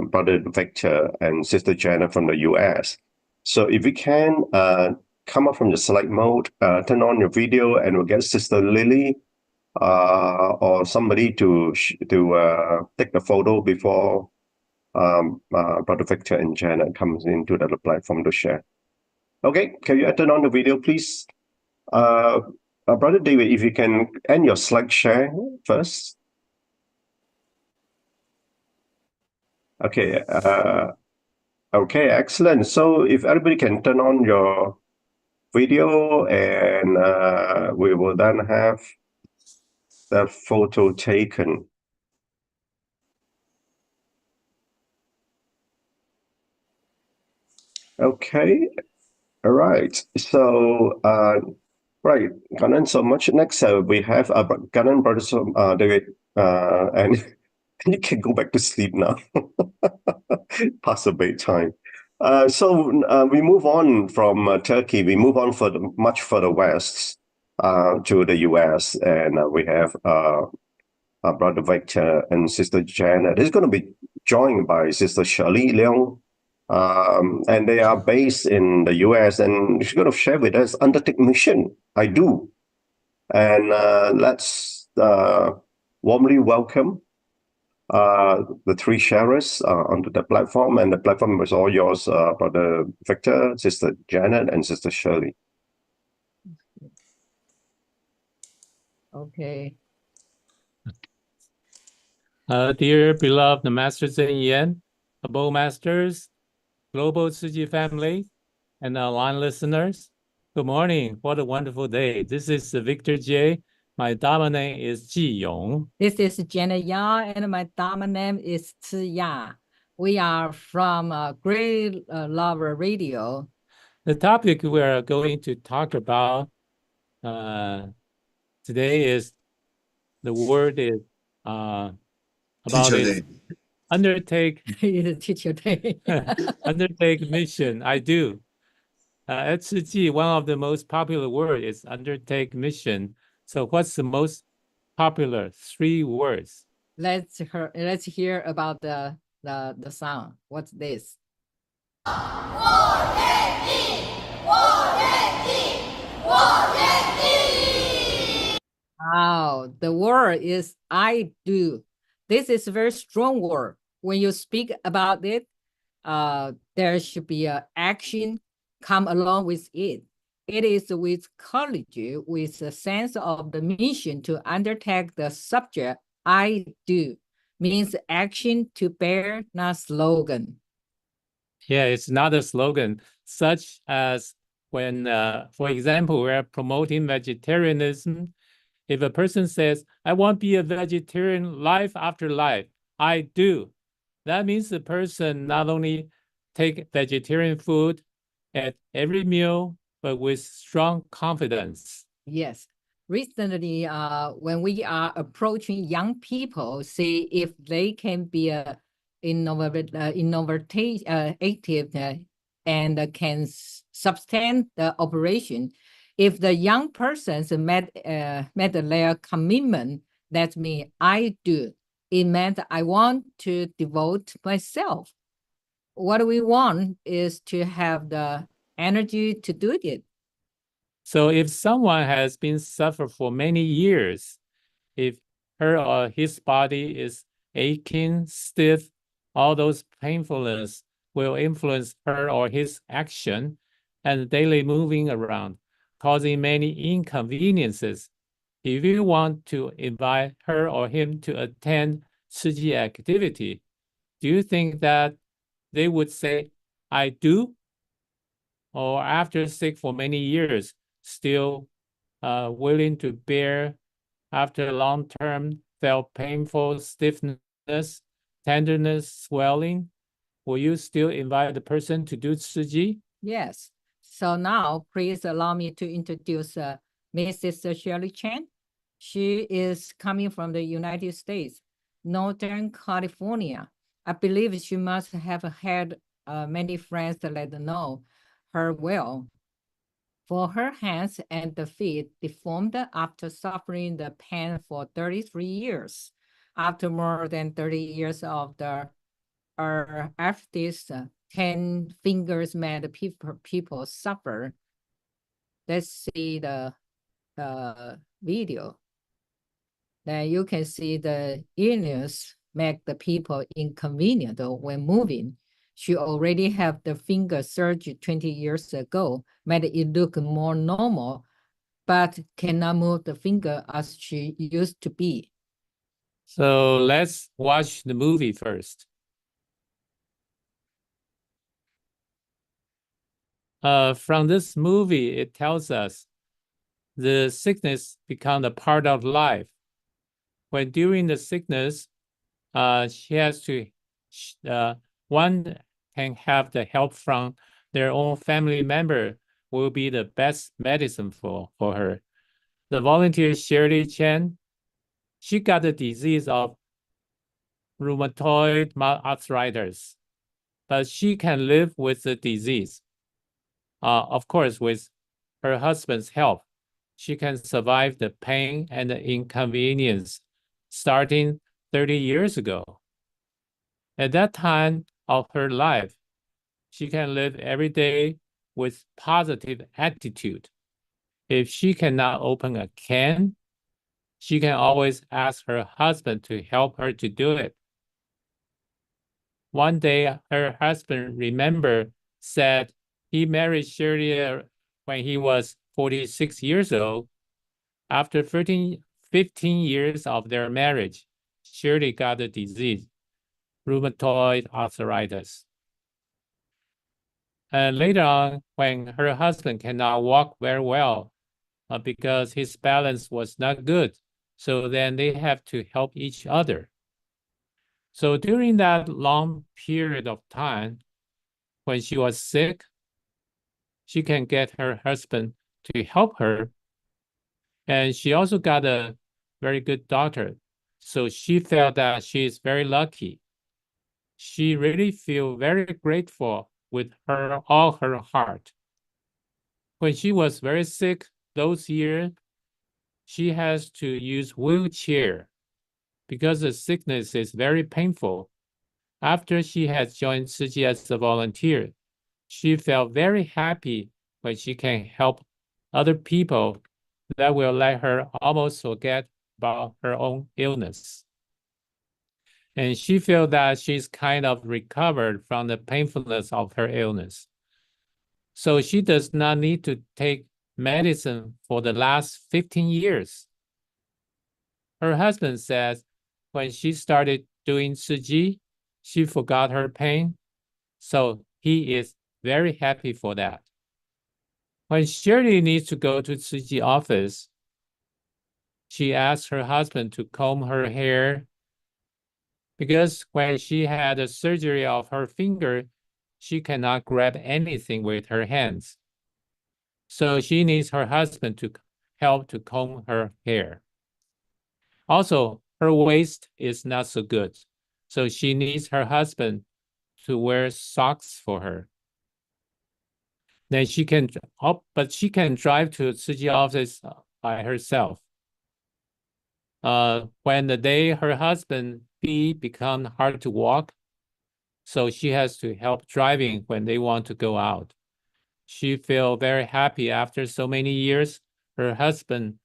Brother Victor and Sister Jenna from the US. So if you can come up from the slide mode, turn on your video, and we'll get Sister Lily or somebody to take the photo before Brother Victor and Jenna comes into the platform to share. Okay, can you turn on the video, please? Brother David, if you can end your slide share first. Okay, okay, excellent. So if everybody can turn on your video, and we will then have the photo taken. Okay, all right. So, right, Ganon, so much. Next, we have Ganon, Brother David, and you can go back to sleep now. Past the bedtime. So we move on from Turkey. We move on much further west to the US, and we have Brother Victor and Sister Janet. It's going to be joined by Sister Shirley, Leong, and they are based in the US, and she's going to share with us Undertake Mission. I do. And let's warmly welcome the three sharers onto the platform, and the platform is all yours, Brother Victor, Sister Janet, and Sister Shirley. Okay. Dear beloved Masters in Yen, above Masters, Global Shih family, and online listeners, good morning. What a wonderful day. This is Victor Jieh. My Dharma name is Jieh. This is Jenna Ya, and my Dharma name is Ya. We are from Great Love Radio. The topic we are going to talk about today is, the word is about Undertake It's teacher day. Undertake Mission. I do. At Shih, one of the most popular words is Undertake Mission. So what's the most popular 3 words? Let's hear about the sound. What's this? Wow, the word is I do. This is a very strong word. When you speak about it, there should be an action come along with it. It is with courage, with a sense of the mission to undertake the subject. I do means action to bear, not slogan. Yeah, it's not a slogan, such as when, for example, we're promoting vegetarianism. If a person says, I want to be a vegetarian life after life, I do. That means the person not only take vegetarian food at every meal, but with strong confidence. Yes. Recently, when we are approaching young people, see if they can be innovative and can sustain the operation. If the young persons met their commitment, that means I do. It meant I want to devote myself. What we want is to have the energy to do it. So if someone has been suffering for many years, if her or his body is aching, stiff, all those painfulness will influence her or his action and daily moving around, causing many inconveniences. If you want to invite her or him to attend Shih activity, do you think that they would say, I do? Or after sick for many years, still willing to bear after long-term felt painful stiffness, tenderness, swelling, will you still invite the person to do Shih? Yes. So now please allow me to introduce Mrs. Shirley Chen. She is coming from the United States, Northern California. I believe she must have had many friends that know her well. For her hands and the feet deformed after suffering the pain for 33 years. After more than 30 years of the arthritis, 10 fingers made people suffer. Let's see the video. Then you can see the illness make the people inconvenient when moving. She already have the finger surgery 20 years ago, made it look more normal, but cannot move the finger as she used to be. So let's watch the movie first. From this movie, it tells us the sickness become a part of life. When during the sickness, she has to, one can have the help from their own family member will be the best medicine for her. The volunteer Shirley Chen, she got the disease of rheumatoid arthritis, but she can live with the disease. Of course, with her husband's help, she can survive the pain and the inconvenience starting 30 years ago. At that time of her life, she can live every day with positive attitude. If she cannot open a can, she can always ask her husband to help her to do it. One day, her husband said he married Shirley when he was 46 years old. After 15 years of their marriage, Shirley got the disease, rheumatoid arthritis. And later on, when her husband cannot walk very well because his balance was not good, so then they have to help each other. So during that long period of time, when she was sick, she can get her husband to help her. And she also got a very good doctor. So she felt that she is very lucky. she really feel very grateful with all her heart. When she was very sick those years, she has to use wheelchair because the sickness is very painful. After she has joined Shih as a volunteer, she felt very happy when she can help other people that will let her almost forget about her own illness. And she felt that she's kind of recovered from the painfulness of her illness. So she does not need to take medicine for the last 15 years. Her husband says when she started doing Shih, she forgot her pain. So he is very happy for that. When Shirley needs to go to Shih office, she asks her husband to comb her hair because when she had a surgery of her finger, she cannot grab anything with her hands. So she needs her husband to help to comb her hair. Also, her waist is not so good, so she needs her husband to wear socks for her. Then she can, but she can drive to Shih office by herself. When the day her husband B become hard to walk, so she has to help driving when they want to go out. She feel very happy after so many years. Her husband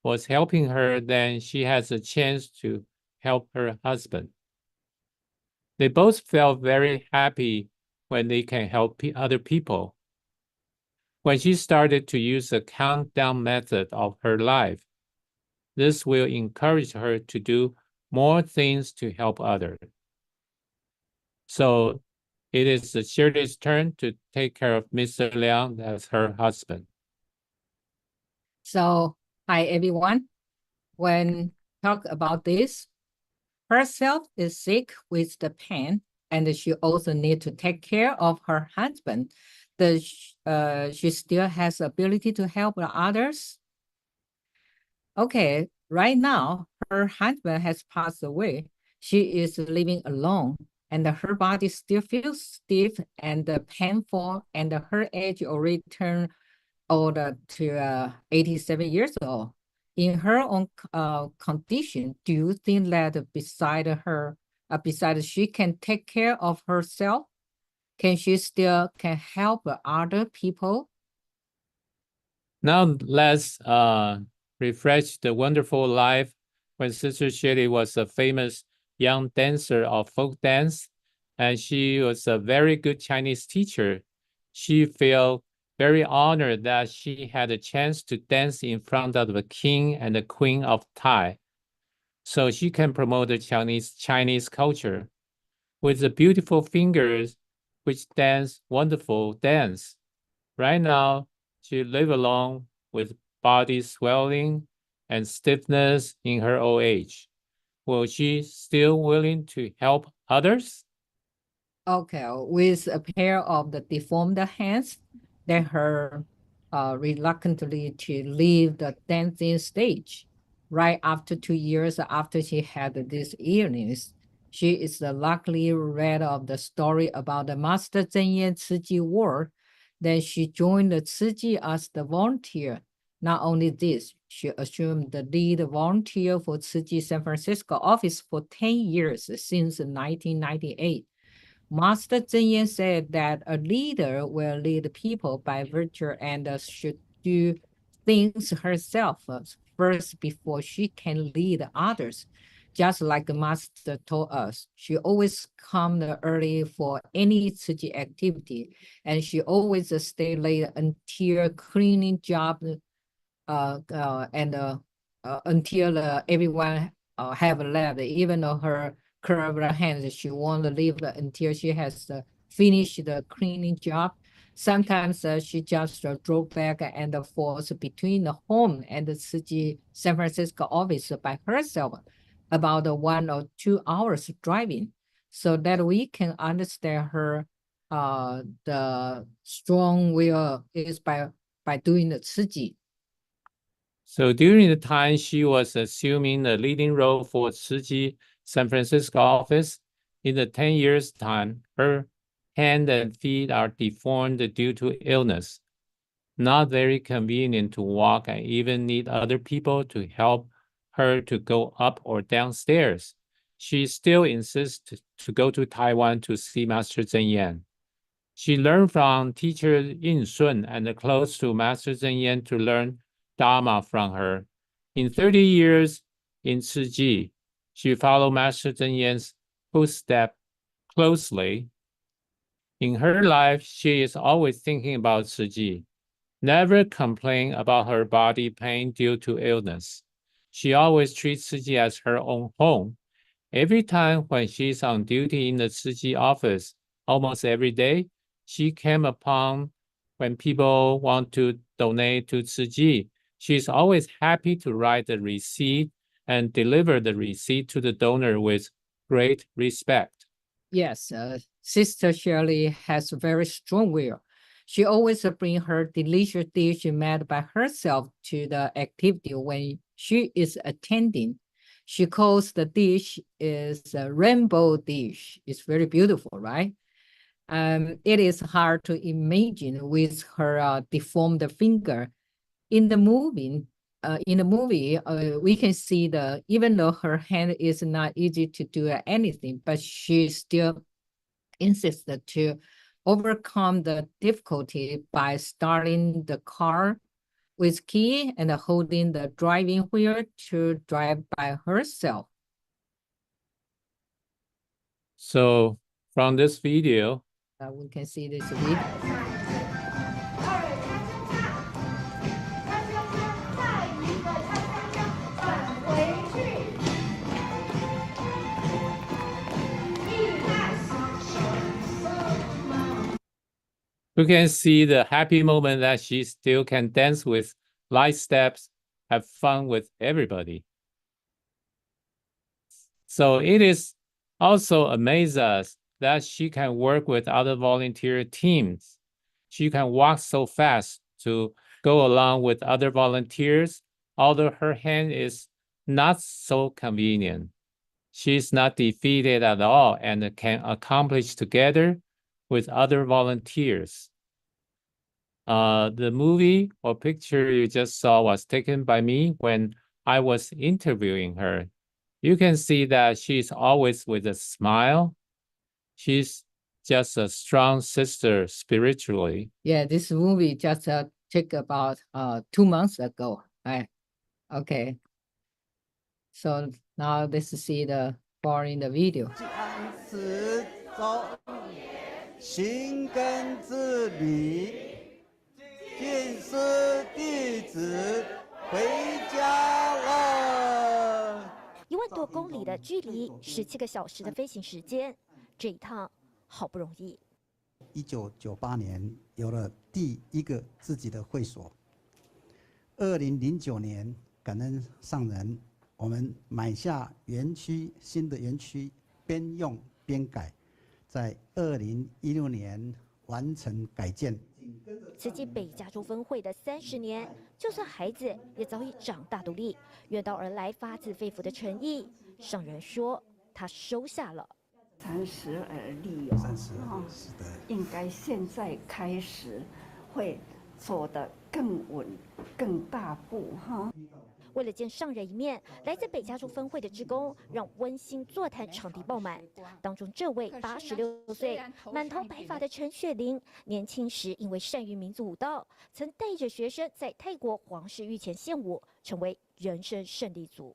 was helping her, then she has a chance to help her husband. They both felt very happy when they can help other people. When she started to use the countdown method of her life, this will encourage her to do more things to help others. So it is Shirley's turn to take care of Mr. Leong as her husband. So, hi everyone. When talk about this, herself is sick with the pain, and she also need to take care of her husband. She still has ability to help others. Okay, right now her husband has passed away. She is living alone, and her body still feels stiff and painful, and her age already turned older to 87 years old. In her own condition, do you think that beside she can take care of herself, can she still can help other people? Now let's refresh the wonderful life when Sister Shirley was a famous young dancer of folk dance, and she was a very good Chinese teacher. She felt very honored that she had a chance to dance in front of the king and the queen of Tai, so she can promote the Chinese culture with the beautiful fingers which dance wonderful dance. Right now, she lives alone with body swelling and stiffness in her old age. Will she still willing to help others? Okay, with a pair of the deformed hands, then her reluctantly to leave the dancing stage. Right after 2 years after she had this illness, she is luckily read of the story about the Master Zhenyan Ciji War. Then she joined the Ciji as the volunteer. Not only this, she assumed the lead volunteer for Ciji San Francisco office for 10 years since 1998. Master Zhenyan said that a leader will lead people by virtue and should do things herself first before she can lead others. Just like the Master told us, she always come early for any city activity, and she always stay late until cleaning job until everyone have left, even though her curved hands, she won't leave until she has finished the cleaning job. Sometimes she just drove back and forth between the home and the city San Francisco office by herself, about 1 or 2 hours driving, so that we can understand her the strong will is by doing the Ciji. So during the time she was assuming the leading role for Shih San Francisco office, In the 10 years' time, her hand and feet are deformed due to illness, not very convenient to walk, and even need other people to help her to go up or downstairs. She still insists to go to Taiwan to see Master Zhen Yan. She learned from teacher Yin Sun and close to Master Zhen Yan to learn Dharma from her. In 30 years in Jieh, she followed Master Zhen Yan's footsteps closely. In her life, she is always thinking about Jieh, never complain about her body pain due to illness. She always treats Jieh as her own home. Every time when she's on duty in the Jieh office, almost every day, she came upon when people want to donate to Jieh. She's always happy to write the receipt and deliver the receipt to the donor with great respect. Yes, Sister Shirley has a very strong will. She always brings her delicious dish made by herself to the activity when she is attending. She calls the dish is a rainbow dish. It's very beautiful, right? It is hard to imagine with her deformed finger. In the movie, we can see even though her hand is not easy to do anything, but she still insists to overcome the difficulty by starting the car with key and holding the driving wheel to drive by herself. So from this video, we can see this video. you can see the happy moment that she still can dance with light steps, have fun with everybody. So it is also amazes us that she can work with other volunteer teams. She can walk so fast to go along with other volunteers, although her hand is not so convenient. She's not defeated at all and can accomplish together with other volunteers. The movie or picture you just saw was taken by me when I was interviewing her. You can see that she's always with a smile. She's just a strong sister spiritually. Yeah, this movie just took about 2 months ago. Right? Okay. So now let's see the following the video. 行根之礼，尽师弟子回家了。1万多公里的距离，17个小时的飞行时间，这一趟好不容易。1998年有了第一个自己的会所。2009年感恩上人，我们买下新的园区，边用边改。 在2016年完成改建。慈济北加州分会的30年，就算孩子也早已长大独立。远道而来，发自肺腑的诚意，上人说他收下了。30而立哦，是的，应该现在开始会走得更稳、更大步哈。 为了见上人一面，来自北加州分会的志工让温馨座谈场地爆满。当中这位86岁、满头白发的陈雪玲，年轻时因为善于民族舞蹈，曾带着学生在泰国皇室御前献舞，成为人生胜利组。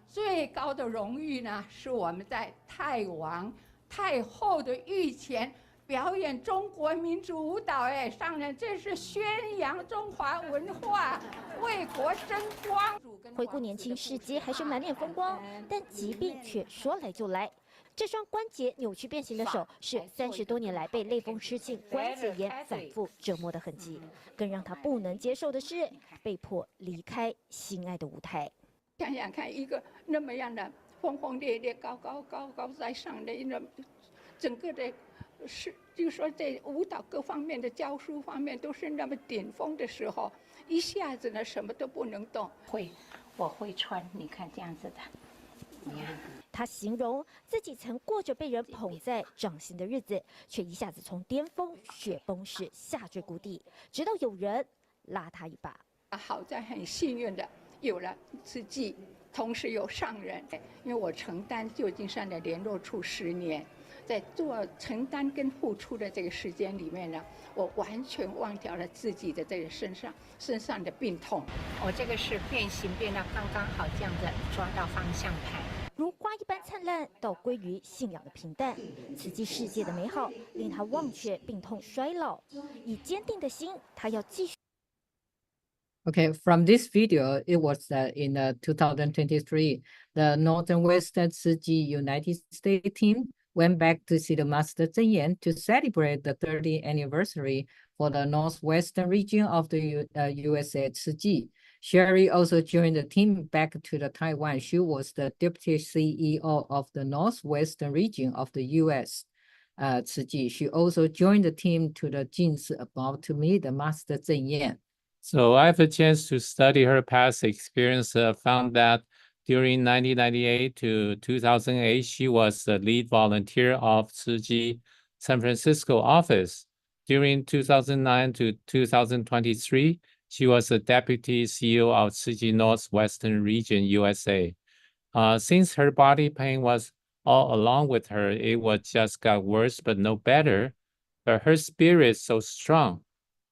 最高的荣誉呢，是我们在泰王、太后的御前。 表演中国民族舞蹈，哎，上人这是宣扬中华文化，为国争光。回顾年轻事迹，还是满脸风光，但疾病却说来就来。这双关节扭曲变形的手，是30多年来被类风湿性关节炎反复折磨的痕迹。更让他不能接受的是，被迫离开心爱的舞台。想想看，一个那么样的轰轰烈烈、高高在上的一种，整个的。 是，就是说在舞蹈各方面的教书方面都是那么顶峰的时候，一下子呢什么都不能动。我会穿，你看这样子的，他形容自己曾过着被人捧在掌心的日子，却一下子从巅峰雪崩式下坠谷底，直到有人拉他一把。好在很幸运的有了慈济，同时有上人，因为我承担旧金山的联络处10年，在做承担跟付出的这个时间里面呢，我完全忘掉了自己的这个身上的病痛。我这个是变形变到刚刚好，这样子抓到方向盘。如花一般灿烂，到归于信仰的平淡。慈济世界的美好令他忘却病痛衰老，以坚定的心，他要继续。Okay, from this video, it was in 2023, the Northern Western Shih United States team went back to see the Master Zhen Yan to celebrate the 30th anniversary for the Northwestern region of the USA Shih. Shirley also joined the team back to the Taiwan. She was the deputy CEO of the Northwestern region of the US Shih. She also joined the team to the Jieh about to meet the Master Zhen Yan. So I have a chance to study her past experience, found that during 1998 to 2008, she was the lead volunteer of Jieh San Francisco office. During 2009 to 2023, she was the deputy CEO of Jieh Northwestern Region, USA. Since her body pain was all along with her, it was just got worse but no better. But her spirit is so strong.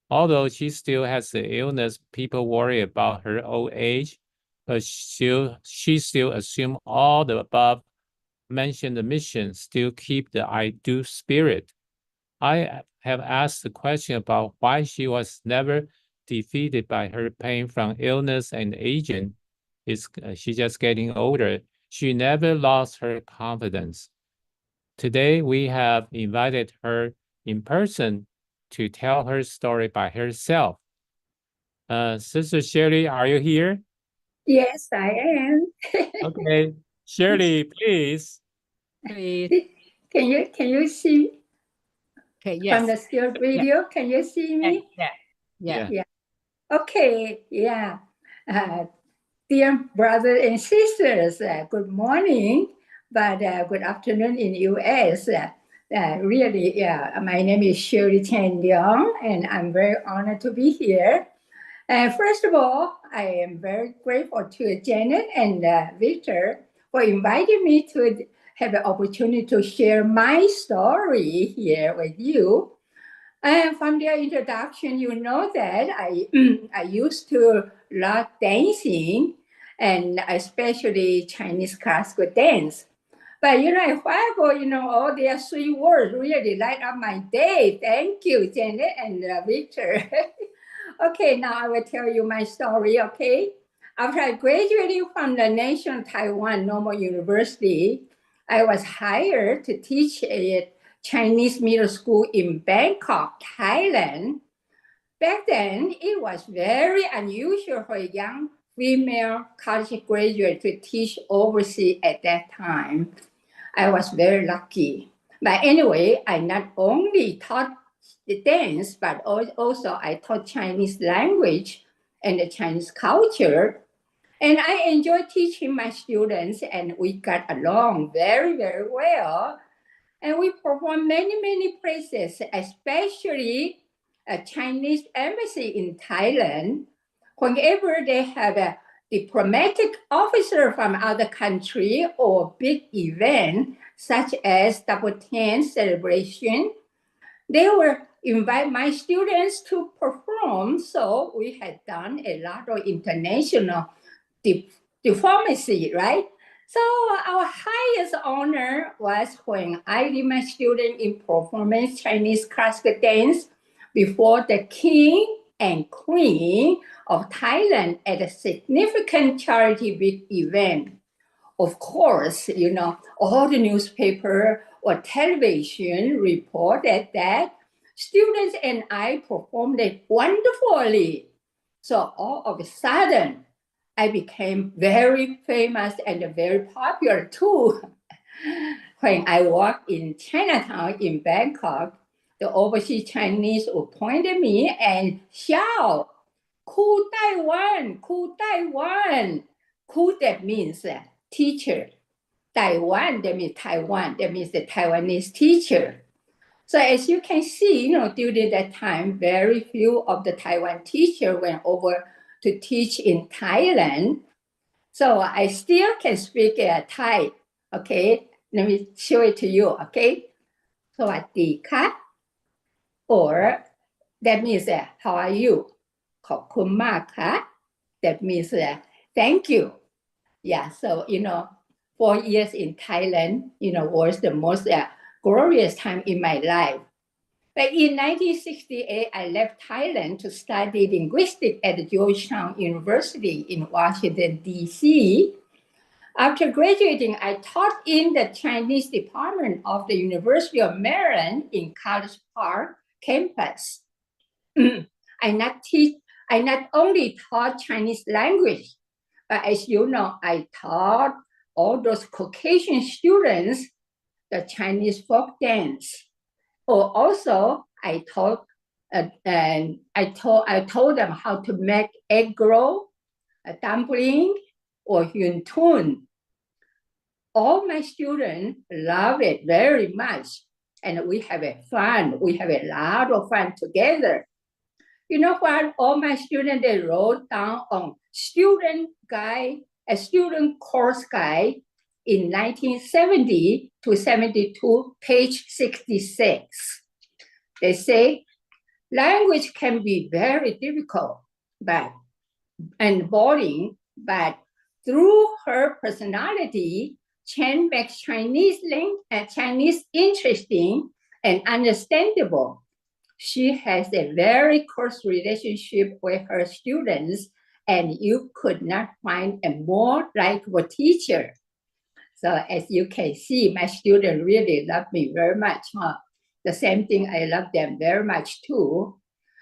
Although she still has the illness, people worry about her old age, but she still assumed all the above mentioned missions still keep the I do spirit. I have asked the question about why she was never defeated by her pain from illness and aging. Is she just getting older? She never lost her confidence. Today, we have invited her in person to tell her story by herself. Sister Shirley, are you here? Yes, I am. Okay, Shirley, please. Please. Can you see? Okay, yes. From the still video, can you see me? Yeah. Okay, yeah. Dear brothers and sisters, good morning, but good afternoon in US. Really, my name is Shirley Leong, and I'm very honored to be here. First of all, I am very grateful to Janet and Victor for inviting me to have the opportunity to share my story here with you. And from their introduction, you know that I used to love dancing, and especially Chinese classical dance. But all their sweet words really light up my day. Thank you, Janet and Victor. Okay, now I will tell you my story, okay? After I graduated from the National Taiwan Normal University, I was hired to teach a Chinese middle school in Bangkok, Thailand. Back then, it was very unusual for a young female college graduate to teach overseas at that time. I was very lucky. But anyway, I not only taught the dance, but also I taught Chinese language and the Chinese culture. And I enjoyed teaching my students, and we got along very, very well. And we performed many places, especially a Chinese embassy in Thailand. Whenever they have a diplomatic officer from other country or big event, such as Double 10 celebration, they will invite my students to perform. So we had done a lot of international diplomacy, right? So our highest honor was when I lead my student in performance Chinese classical dance before the king and queen of Thailand at a significant charity big event. Of course, all the newspaper or television reported that students and I performed it wonderfully. So all of a sudden, I became very famous and very popular too. When I walked in Chinatown in Bangkok, the overseas Chinese appointed me and shout, "Ku Taiwan, Ku Taiwan." Ku, that means teacher. Taiwan, that means Taiwan, that means the Taiwanese teacher. So as you can see, during that time, very few of the Taiwan teachers went over to teach in Thailand. So I still can speak Thai. Okay, let me show it to you. Okay, สวัสดีค่ะ or that means how are you ขอบคุณมากค่ะ that means thank you. Yeah, so 4 years in Thailand was the most glorious time in my life. But in 1968, I left Thailand to study linguistics at Georgetown University in Washington, D.C. After graduating, I taught in the Chinese department of the University of Maryland in College Park campus. I not only taught Chinese language, but as you know, I taught all those Caucasian students the Chinese folk dance. Or also, I told them how to make egg roll, a dumpling, or yun tun. All my students love it very much, and we have fun. We have a lot of fun together. You know what? All my students, they wrote down on student course guide in 1970 to 72, page 66. They say, language can be very difficult and boring, but through her personality, Chen makes Chinese interesting and understandable. She has a very close relationship with her students, and you could not find a more likable teacher. So as you can see, my students really love me very much. The same thing, I love them very much too.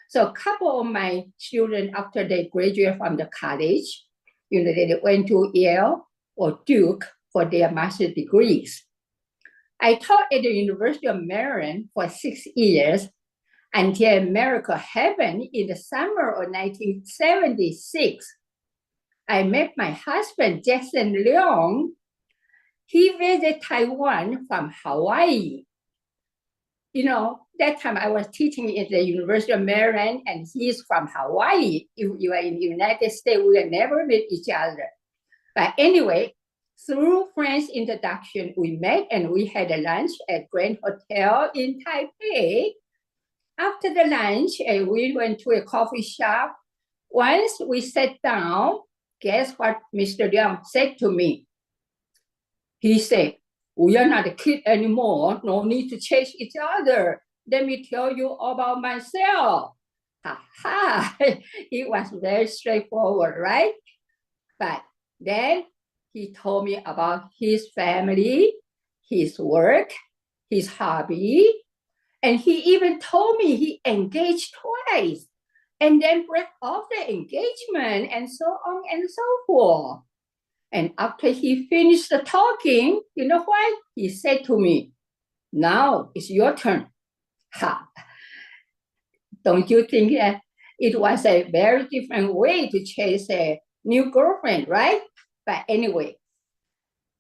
So a couple of my students, after they graduate from the college, they went to Yale or Duke for their master's degrees. I taught at the University of Maryland for 6 years until Miracle happened in the summer of 1976. I met my husband, Jason Leong. He visited Taiwan from Hawaii. That time I was teaching at the University of Maryland, and he's from Hawaii. If you are in the United States, we will never meet each other. But anyway, through friends' introduction, we met and we had a lunch at Grand Hotel in Taipei. After the lunch, we went to a coffee shop. Once we sat down, guess what Mr. Leong said to me? He said, we are not a kid anymore. No need to chase each other. Let me tell you about myself. Ha ha. It was very straightforward, right? But then he told me about his family, his work, his hobby, and he even told me he engaged twice and then break off the engagement and so on and so forth. And after he finished the talking, you know what? He said to me, now it's your turn. Ha. Don't you think that it was a very different way to chase a new girlfriend, right? But anyway,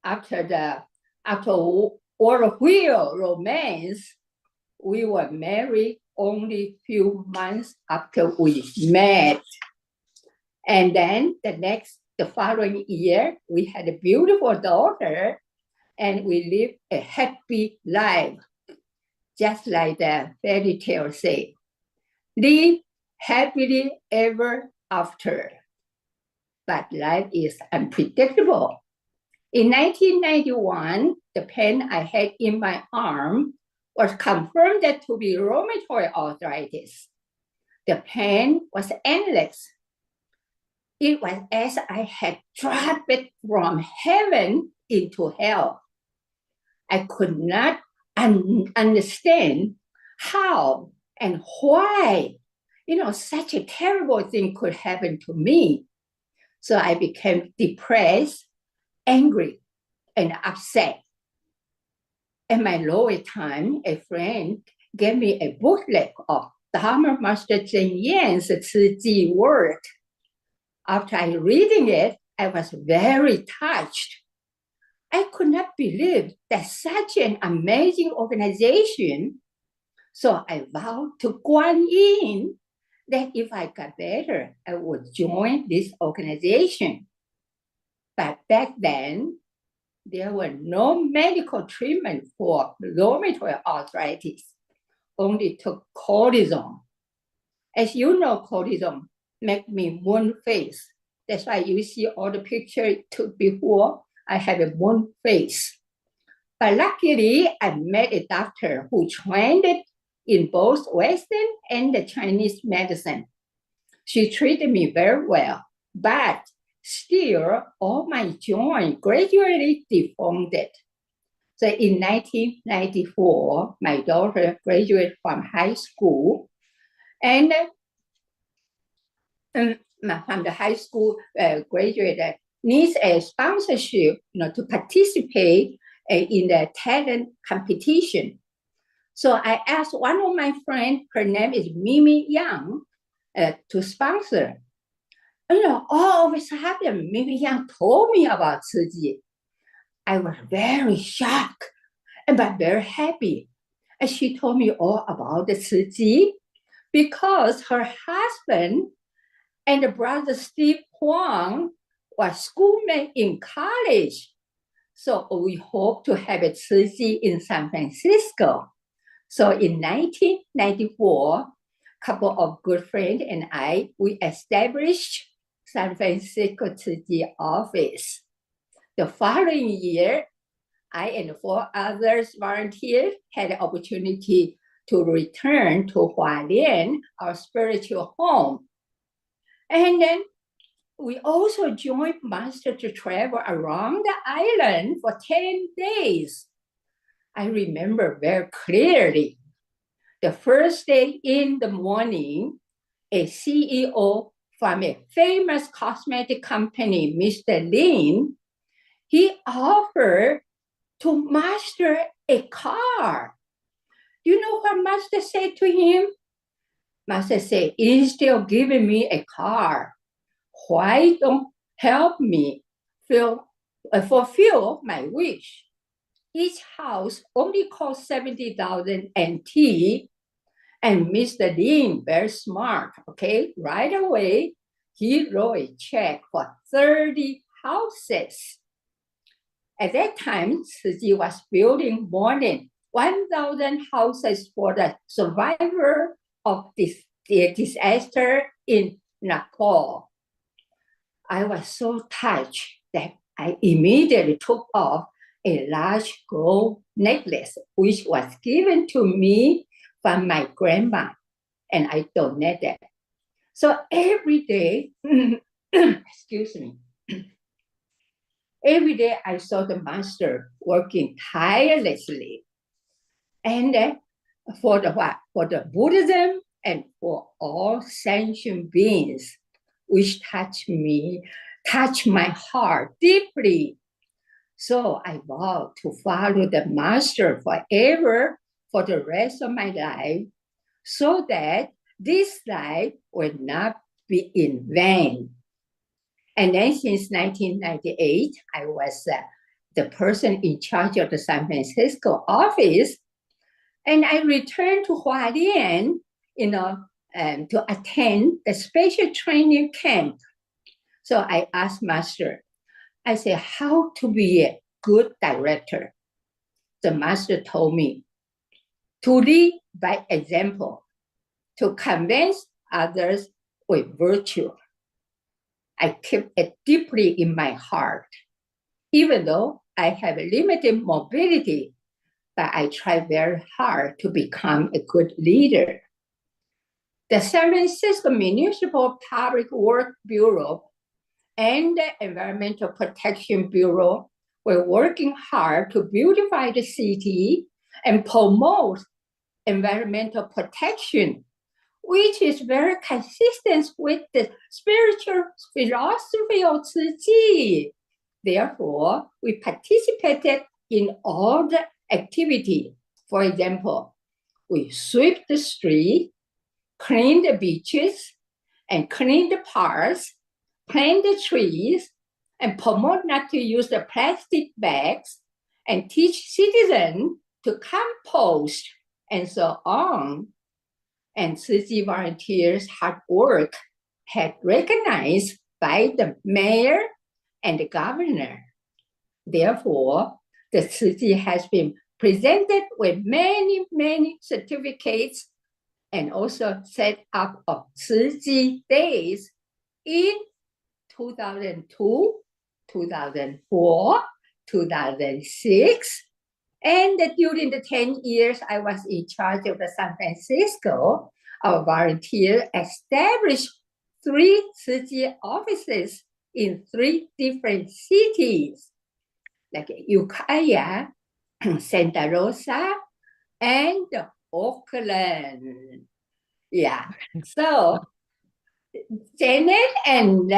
after whirlwind romance, we were married only few months after we met. And then the following year, we had a beautiful daughter, and we lived a happy life, just like the fairy tale say, live happily ever after. But life is unpredictable. In 1991, the pain I had in my arm was confirmed to be rheumatoid arthritis. The pain was endless. It was as I had dropped from heaven into hell. I could not understand how and why, such a terrible thing could happen to me. So I became depressed, angry, and upset. At my lower time, a friend gave me a booklet of Dharma Master Cheng Yan's Chi Ji work. After reading it, I was very touched. I could not believe that such an amazing organization. So I vowed to Guan Yin that if I got better, I would join this organization. But back then, there were no medical treatment for rheumatoid arthritis, only took cortisone. As you know, cortisone make me moon face. That's why you see all the picture it took before, I have a moon face. But luckily, I met a doctor who trained in both Western and the Chinese medicine. She treated me very well, but still all my joints gradually deformed. So in 1994, my daughter graduated from high school, and from the high school graduate needs a sponsorship, to participate in the talent competition. So I asked one of my friends, her name is Mimi Yang, to sponsor. All of a sudden, Mimi Yang told me about Ji. I was very shocked, but very happy. And she told me all about the Ji because her husband and the brother Steve Huang was schoolmates in college. So we hope to have a Ji in San Francisco. So in 1994, a couple of good friends and we established San Francisco Ji office. The following year, I and 4 others volunteers had the opportunity to return to Hualien, our spiritual home. And then we also joined Master to travel around the island for 10 days. I remember very clearly. The first day in the morning, a CEO from a famous cosmetic company, Mr. Lin, he offered to Master a car. You know what Master said to him? Master said, instead of giving me a car, why don't help me fulfill my wish? Each house only costs 70,000 NT. And Mr. Lin, very smart, okay? Right away, he wrote a check for 30 houses. At that time, Ji was building more than 1,000 houses for the survivor of the disaster in Nepal. I was so touched that I immediately took off a large gold necklace, which was given to me from my grandma, and I donated. So every day, excuse me, every day I saw the Master working tirelessly. And for the what? For the Buddhism and for all sentient beings, which touch my heart deeply. So I vowed to follow the Master forever for the rest of my life, so that this life will not be in vain. And then since 1998, I was the person in charge of the San Francisco office. And I returned to Hualien, to attend the special training camp. So I asked Master, I said, how to be a good director? The Master told me to lead by example, to convince others with virtue. I keep it deeply in my heart. Even though I have limited mobility, but I try very hard to become a good leader. The San Francisco Municipal Public Works Bureau and the Environmental Protection Bureau were working hard to beautify the city and promote environmental protection, which is very consistent with the spiritual philosophy of Ji. Therefore, we participated in all the activity. For example, we sweep the street, clean the beaches, and clean the parks, plant the trees, and promote not to use the plastic bags, and teach citizens to compost, and so on. And Tzu Chi volunteers' hard work had recognized by the mayor and the governor. Therefore, the Tzu Chi has been presented with many, many certificates and also set up of Tzu Chi days in 2002, 2004, 2006. And during the 10 years I was in charge of the San Francisco, our volunteer established 3 Tzu Chi offices in 3 different cities, like Ukiah, Santa Rosa, and Oakland. Yeah. So, Janet and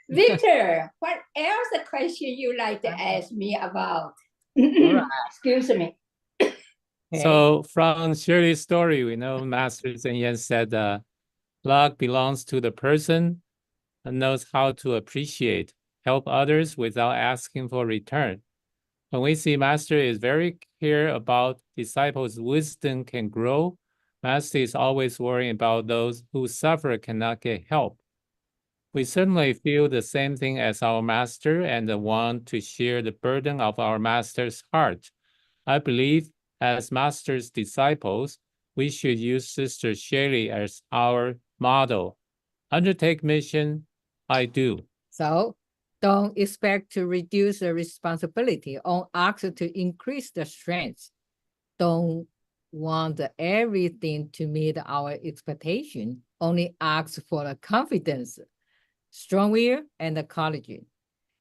Victor, what else a question you like to ask me about? Excuse me. So from Shirley's story, we know Master Zhen Yan said luck belongs to the person and knows how to appreciate, help others without asking for return. When we see Master is very clear about disciples' wisdom can grow, Master is always worrying about those who suffer cannot get help. We certainly feel the same thing as our Master and want to share the burden of our Master's heart. I believe as Master's disciples, we should use Sister Shirley as our model. Undertake mission, I do. So don't expect to reduce the responsibility or ask to increase the strength. Don't want everything to meet our expectation. Only ask for the confidence, strong will, and the courage.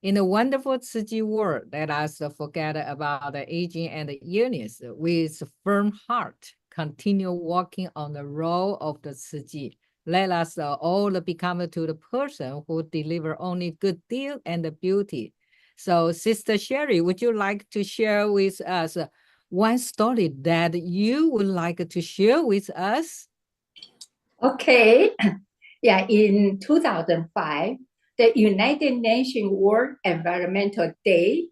In the wonderful Tzu Chi world, let us forget about the aging and the illness. With firm heart, continue walking on the road of the Tzu Chi. Let us all become to the person who deliver only good deal and the beauty. So, Sister Shirley, would you like to share with us one story that you would like to share with us? Okay. Yeah, in 2005, the United Nations World Environmental Day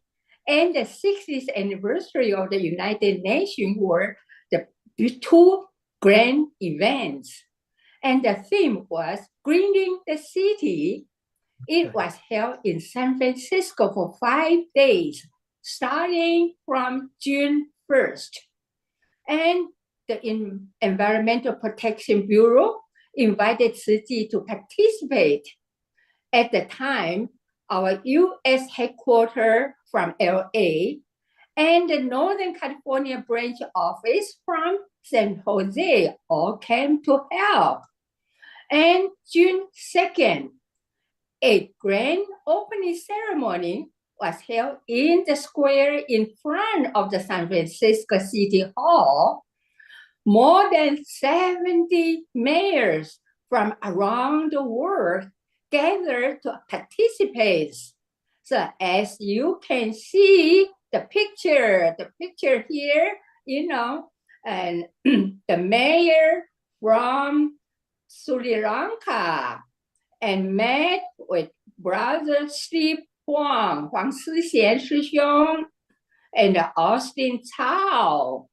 and the 60th anniversary of the United Nations were the 2 grand events. And the theme was Greening the City. It was held in San Francisco for 5 days, starting from June 1st. And the Environmental Protection Bureau invited Tzu Chi to participate. At the time, our U.S. headquarters from LA and the Northern California branch office from San Jose all came to help. And June 2nd, a grand opening ceremony was held in the square in front of the San Francisco City Hall. More than 70 mayors from around the world gathered to participate. So as you can see the picture here, and the mayor from Sri Lanka and met with Brother Steve Huang Sixian Shishong, and Austin Cao,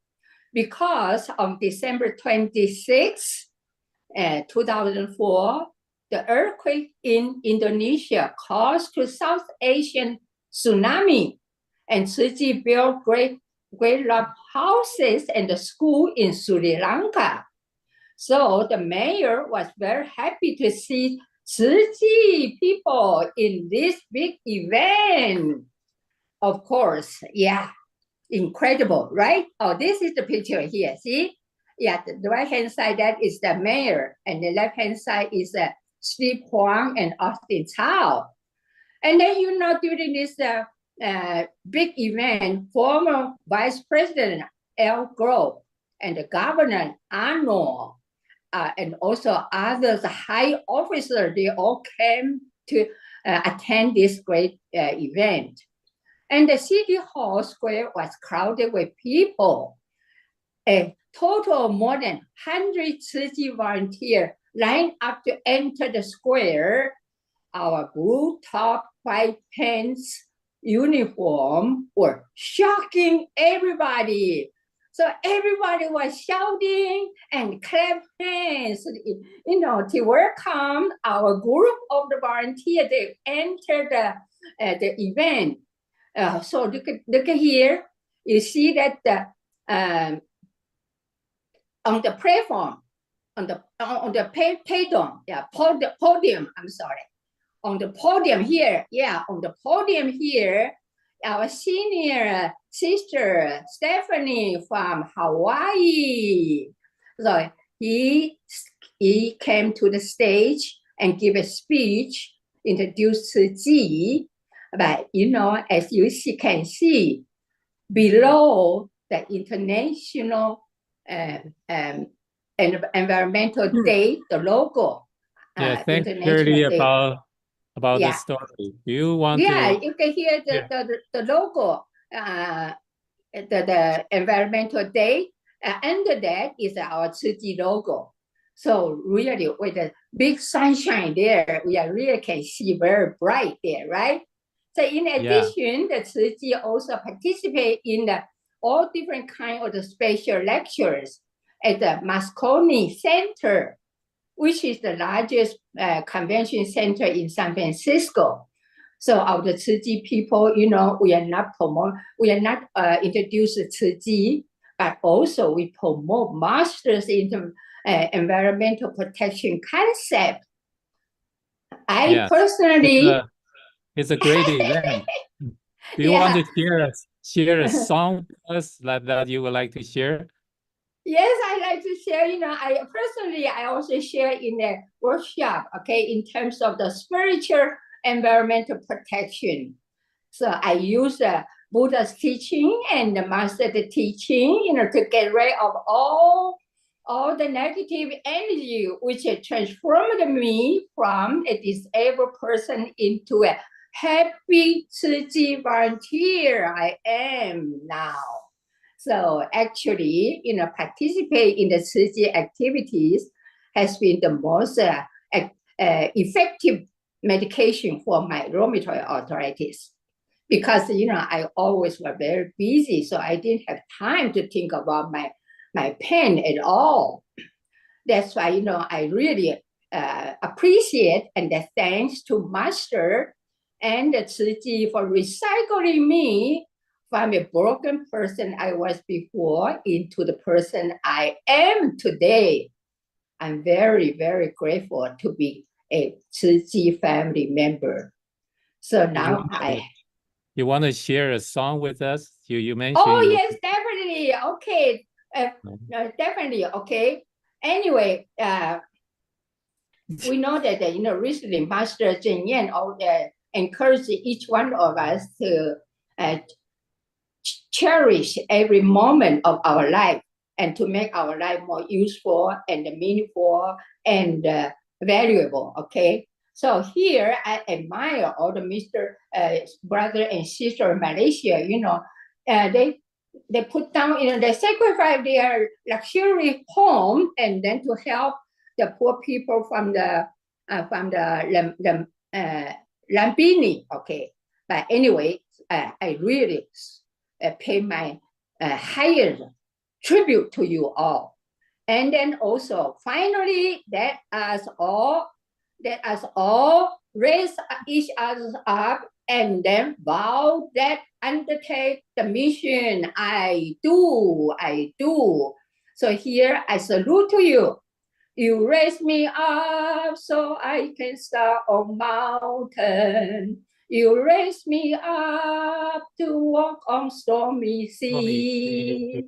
because on December 26, 2004, the earthquake in Indonesia caused to South Asian tsunami, and Tzu Chi built great log houses and the school in Sri Lanka. So the mayor was very happy to see Tzu Chi people in this big event. Of course, yeah, incredible, right? Oh, this is the picture here, see? Yeah, the right-hand side, that is the mayor, and the left-hand side is Steve Huang and Austin Cao. And then, during this big event, former Vice President Al Gore and the Governor Arnold, and also others high officers, they all came to attend this great event. And the City Hall Square was crowded with people. A total of more than 100 Tzu Chi volunteers lined up to enter the square our blue top, white pants uniform were shocking everybody. So everybody was shouting and clap hands, to welcome our group of the volunteers. They entered the event. So look at here. You see that on the platform, on the podium. I'm sorry. On the podium here, on the podium here, our senior sister Stephanie from Hawaii. So he came to the stage and gave a speech, introduced Jieh. But as you can see, below the International Environmental Day, the logo. Thanks, Shirley, about the story. Do you want to? You can hear the logo, the Environmental Day. Under that is our Jieh logo. So really, with the big sunshine there, we really can see very bright there, right? So in addition, the Jieh also participate in all different kind of the special lectures at the Moscone Center, which is the largest convention center in San Francisco. So of the Jieh people, we are not introduce Jieh, but also we promote masters in environmental protection concept. I personally, it's a great event. Do you want to share a song with us that you would like to share? Yes, I like to share. I also share in the workshop, in terms of the spiritual environmental protection. So I use Buddha's teaching and the master's teaching, to get rid of all the negative energy, which transformed me from a disabled person into a happy Jieh volunteer I am now. So actually, participate in the Jieh activities has been the most effective medication for my rheumatoid arthritis. Because, I always was very busy, so I didn't have time to think about my pain at all. That's why, I really appreciate and thanks to Master and the Jieh for recycling me from a broken person I was before into the person I am today. I'm very, very grateful to be a Jieh family member. So now You want to share a song with us? You mentioned. Oh, yes, definitely. Okay. Definitely. Okay. Anyway, we know that, recently Master Jieh encouraged each one of us to cherish every moment of our life and to make our life more useful and meaningful and valuable. Okay. So here I admire all the brother and sister in Malaysia. They put down, they sacrifice their luxury home and then to help the poor people from the Lumbini. Okay. But anyway, I really pay my highest tribute to you all. And then also, finally, let us all raise each other up and then vow that undertake the mission. I do. So here I salute to you. You raise me up so I can start on mountain. You raise me up to walk on stormy sea.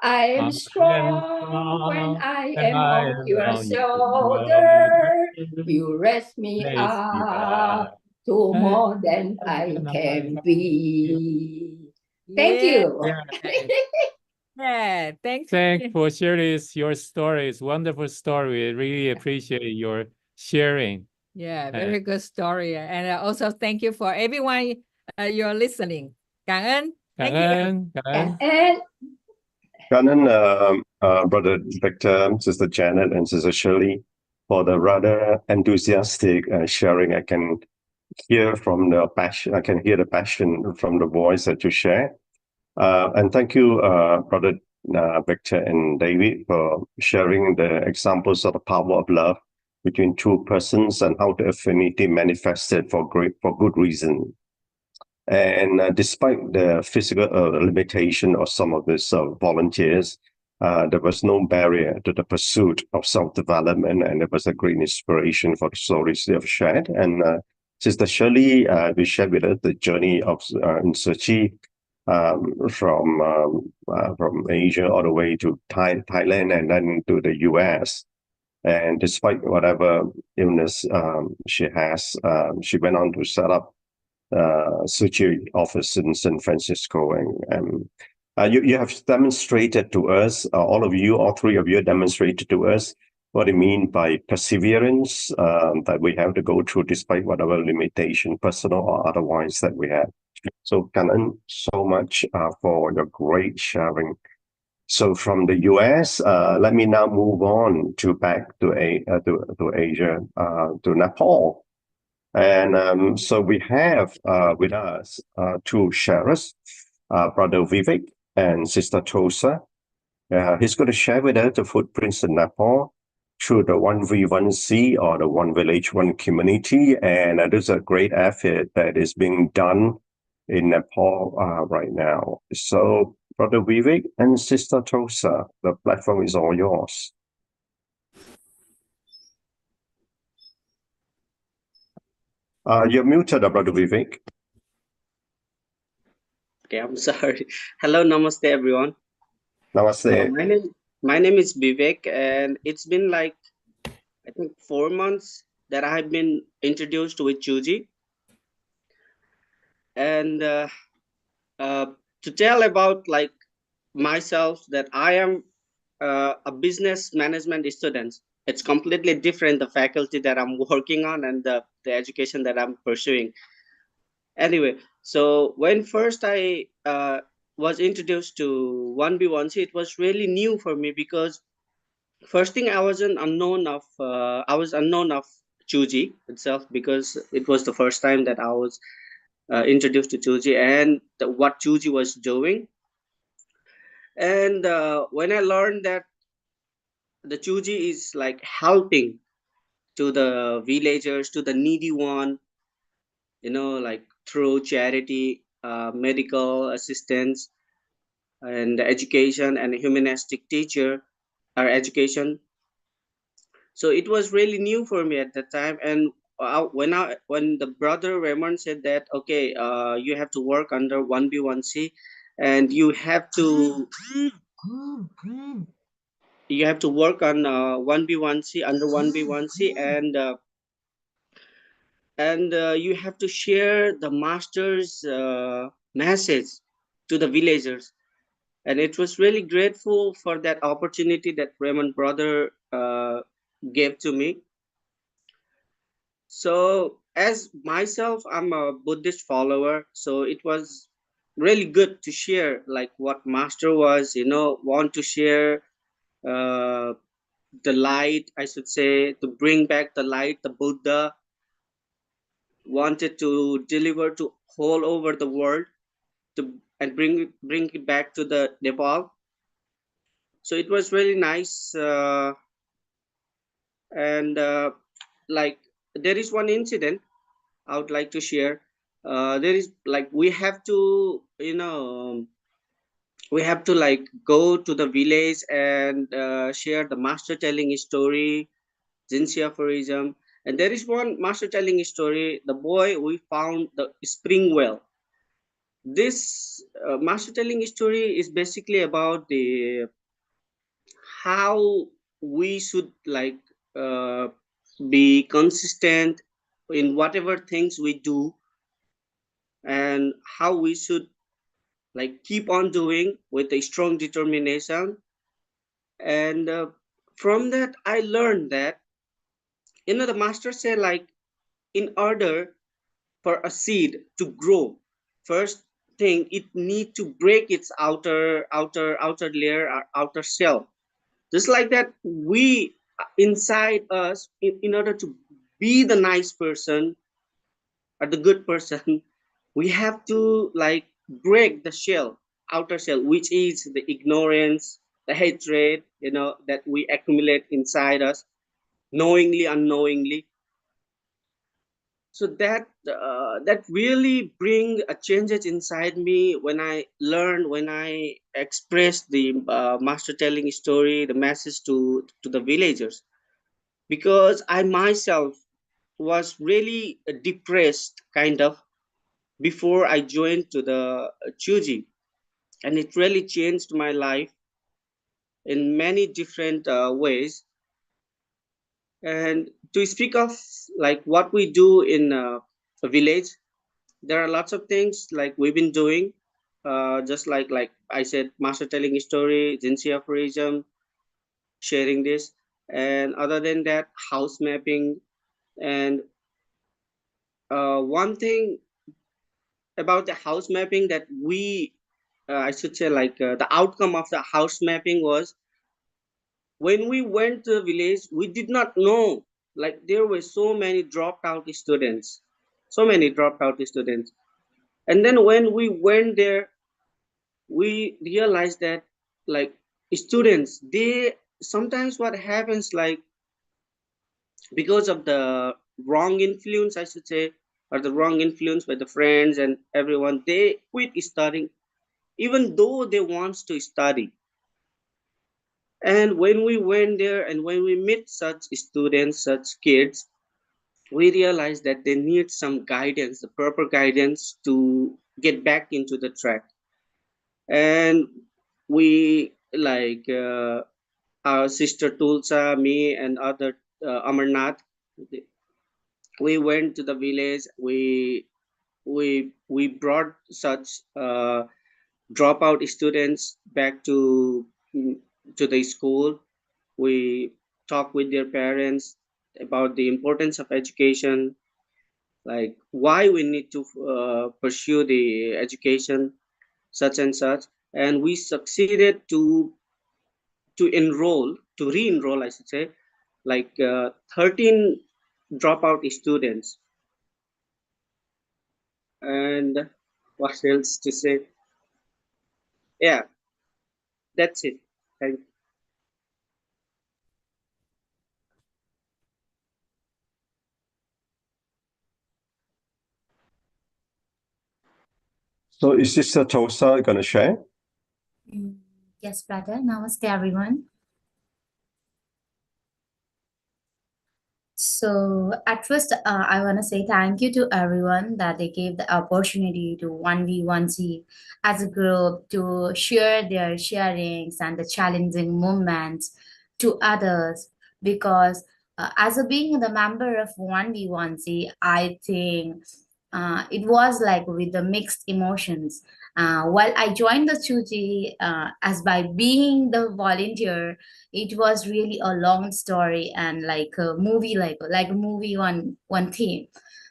I am strong when I am on your shoulder. You raise me up to more than I can be. Thank you. Thanks for sharing your story. It's a wonderful story. I really appreciate your sharing. Very good story. And also thank you for everyone you're listening. 感恩. Brother Victor, Sister Janet, and Sister Shirley. for the rather enthusiastic sharing. I can hear from the passion. I can hear the passion from the voice that you share. And thank you, Brother Victor and David, for sharing the examples of the power of love between two persons and how the affinity manifested for good reason. And despite the physical limitation of some of these volunteers, there was no barrier to the pursuit of self-development, and it was a great inspiration for the stories they have shared. And Sister Shirley, we shared with us the journey of in Su Ching, from Asia all the way to Thailand and then to the US. And despite whatever illness she has, she went on to set up Su Ching office in San Francisco. And you have demonstrated to us, all three of you demonstrated to us what it means by perseverance, that we have to go through despite whatever limitation, personal or otherwise, that we have. So Kanan, so much for your great sharing. So from the US, let me now move on back to Asia, to Nepal. And so we have with us two sharers, Brother Vivek and Sister Tulsa. He's going to share with us the footprints in Nepal through the 1V1C, or the One Village, One Community. And it is a great effort that is being done in Nepal right now. So Brother Vivek and Sister Tulsa, the platform is all yours. You're muted, Brother Vivek. Okay, I'm sorry. Hello, namaste, everyone. Namaste. My name is Vivek, and it's been like, I think, 4 months that I have been introduced with Jieh. And to tell about like myself, that I am a business management student. It's completely different, the faculty that I'm working on and the education that I'm pursuing. Anyway, so when first I was introduced to 1B1C, it was really new for me, because first thing, I was unknown of Jieh itself, because it was the first time that I was introduced to Jieh and what Jieh was doing. And when I learned that the Jieh is like helping to the villagers, to the needy one, like through charity, medical assistance, and education, and humanistic teacher or education. So it was really new for me at that time. And when the brother Raymond said that, okay, you have to work under 1B1C, and you have to work on 1B1C, under 1B1C, and you have to share the master's message to the villagers. And it was really grateful for that opportunity that Raymond brother gave to me. So as myself, I'm a Buddhist follower, so it was really good to share like what master was, want to share the light, I should say, to bring back the light, the Buddha wanted to deliver to all over the world, and bring it back to the Nepal. So it was really nice. And like, there is one incident I would like to share. There is like, we have to like go to the village and share the master telling his story, Jinsia aphorism. And there is one master telling his story, the boy we found the spring well. This master telling story is basically about how we should like be consistent in whatever things we do, and how we should like keep on doing with a strong determination. And from that, I learned that, the master said, like, in order for a seed to grow, first thing, it need to break its outer layer or outer shell. Just like that, we inside us in order to be the nice person or the good person. We have to like break the shell, outer shell, which is the ignorance, the hatred, that we accumulate inside us, knowingly, unknowingly. So that really bring a changes inside me when I express the master telling story, the message to the villagers, because I myself was really depressed kind of before I joined to the Chuji, and it really changed my life in many different ways. And to speak of like what we do in a village, there are lots of things like we've been doing, just like I said, master telling a story, Jinsi aphorism, sharing this, and other than that, house mapping. And one thing about the house mapping that we I should say, like the outcome of the house mapping was, when we went to the village, we did not know, like there were so many dropped out students, and then when we went there, we realized that like students, they sometimes what happens, like because of the wrong influence, I should say, or the wrong influence by the friends and everyone, they quit studying even though they wants to study. And when we went there and when we meet such students, such kids, we realized that they need some guidance, the proper guidance to get back into the track. And we like our sister Tulsa, me, and other Amarnath, we went to the village. We brought such dropout students back to the school. We talk with their parents about the importance of education, like why we need to pursue the education, such and such. And we succeeded to re-enroll, I should say, like 13 dropout students. And what else to say? Yeah, that's it. Thank you. So is Sister Tulsa gonna share? Yes, brother. Namaste, everyone. So at first, I want to say thank you to everyone that they gave the opportunity to 1v1C as a group to share their sharings and the challenging moments to others. Because as a being the member of 1v1C, I think it was like with the mixed emotions. While I joined the Chuji as by being the volunteer, it was really a long story and like a movie, like a movie one theme.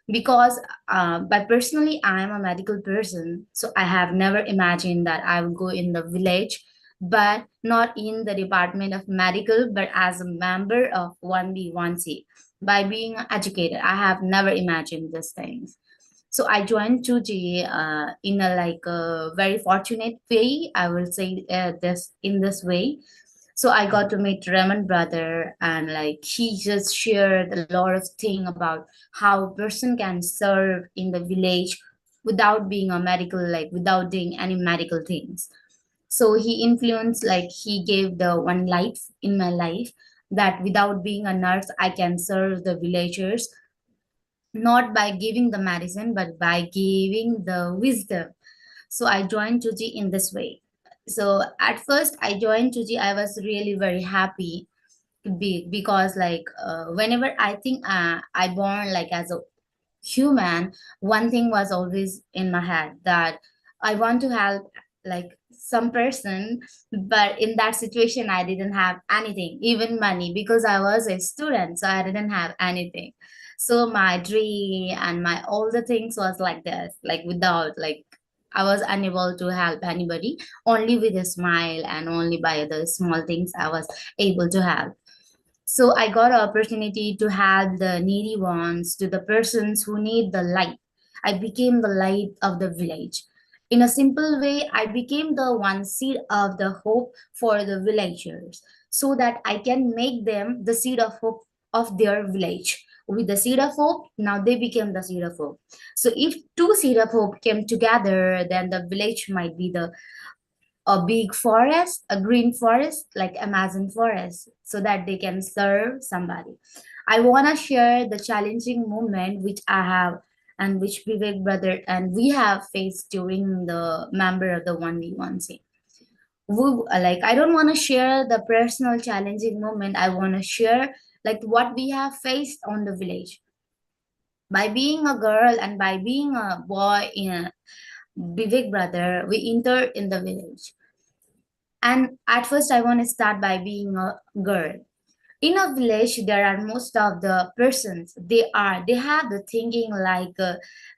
Because but personally, I am a medical person, so I have never imagined that I would go in the village, but not in the department of medical, but as a member of 1B1C. By being educated, I have never imagined these things. So I joined 2G in a like a very fortunate way. I will say this in this way. So I got to meet Raman brother, and like he just shared a lot of thing about how a person can serve in the village without being a medical, like without doing any medical things. So he influenced, like he gave the one light in my life, that without being a nurse, I can serve the villagers, not by giving the medicine, but by giving the wisdom. So I joined Tuji in this way. So at first I joined Tuji, I was really very happy because like whenever I think I born like as a human, one thing was always in my head, that I want to help like some person, but in that situation I didn't have anything, even money, because I was a student, so I didn't have anything. So my dream and my all the things was like this, like without, like I was unable to help anybody, only with a smile and only by the small things I was able to help. So I got an opportunity to help the needy ones, to the persons who need the light. I became the light of the village. In a simple way, I became the one seed of the hope for the villagers so that I can make them the seed of hope of their village. With the seed of hope, now they became the seed of hope. So if two seed of hope came together, then the village might be a big forest, a green forest like Amazon forest, so that they can serve somebody. I want to share the challenging moment which I have and which Vivek brother and we have faced during the member of the 1v1C. Like I don't want to share the personal challenging moment. I want to share like what we have faced on the village. By being a girl and by being a boy in a Vivek brother, we entered in the village. And at first, I want to start by being a girl. In a village, there are most of the persons. They have the thinking like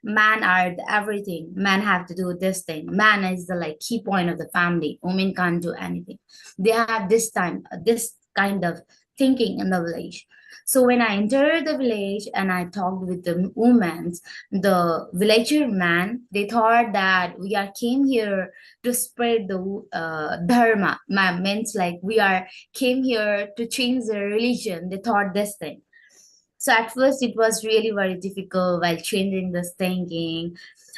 man are the everything. Man have to do this thing. Man is the like key point of the family. Women can't do anything. They have this kind of thinking in the village. So when I entered the village and I talked with the women, the villager man, they thought that we are came here to spread the dharma. Means like we are came here to change the religion. They thought this thing. So at first it was really very difficult while changing this thinking.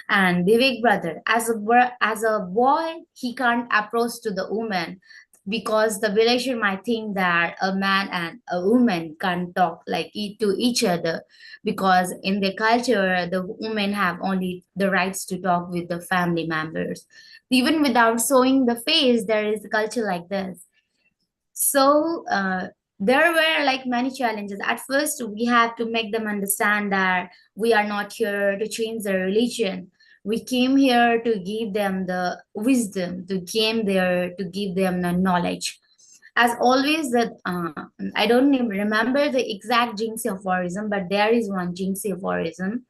And Vivek brother, as a boy, he can't approach to the woman because the villager might think that a man and a woman can't talk like to each other because in the culture the women have only the rights to talk with the family members even without showing the face. There is a culture like this. So there were like many challenges. At first we have to make them understand that we are not here to change their religion. We came here to give them the wisdom, to came there to give them the knowledge. As always, that I don't even remember the exact jinxie aphorism, but there is one jinxie aphorism.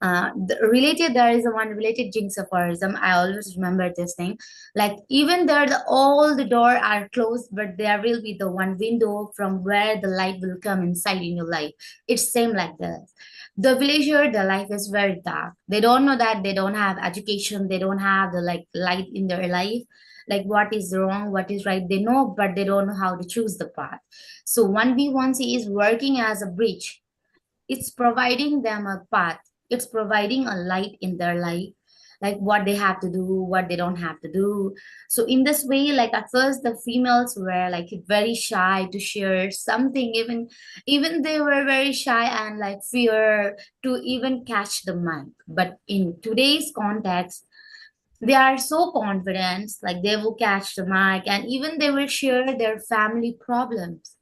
There is a one related jinx aphorism. I always remember this thing. Like even there, all the door are closed, but there will be the one window from where the light will come inside in your life. It's same like this. The villager, the life is very dark. They don't know that they don't have education. They don't have the like light in their life. Like what is wrong, what is right. They know, but they don't know how to choose the path. So 1v1C is working as a bridge. It's providing them a path. It's providing a light in their life, like what they have to do, what they don't have to do. So in this way, like at first the females were like very shy to share something, even they were very shy and like fear to even catch the mic. But in today's context, they are so confident, like they will catch the mic and even they will share their family problems.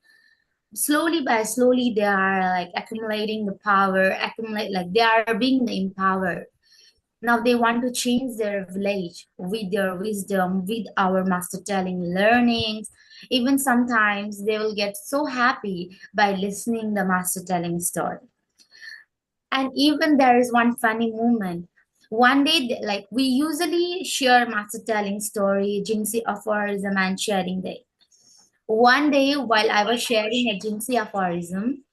Slowly by slowly they are like accumulating the power, accumulate like they are being empowered. Now they want to change their village with their wisdom, with our master telling learnings. Even sometimes they will get so happy by listening the master telling story. And even there is one funny moment. One day, like we usually share master telling story, jinxie aphorism, and sharing day. One day, while I was sharing a jinxie aphorism,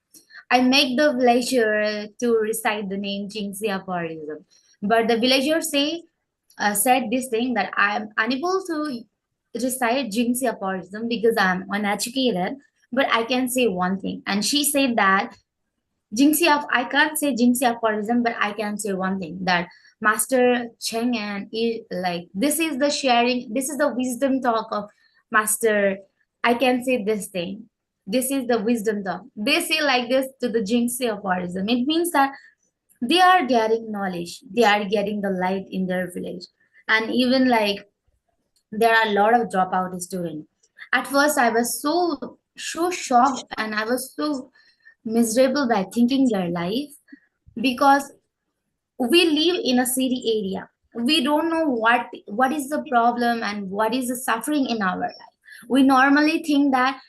I make the villager to recite the name jinxie aphorism. But the villager said this thing that I am unable to recite jinxie aphorism because I'm uneducated, but I can say one thing. And she said that I can't say jinxie aphorism, but I can say one thing that Master Cheng and like this is the sharing, this is the wisdom talk of Master. I can say this thing. This is the wisdom talk. They say like this to the jinxie aphorism. It means that they are getting knowledge. They are getting the light in their village. And even like there are a lot of dropout students. At first, I was so shocked and I was so miserable by thinking their life because we live in a city area. We don't know what is the problem and what is the suffering in our life. We normally think that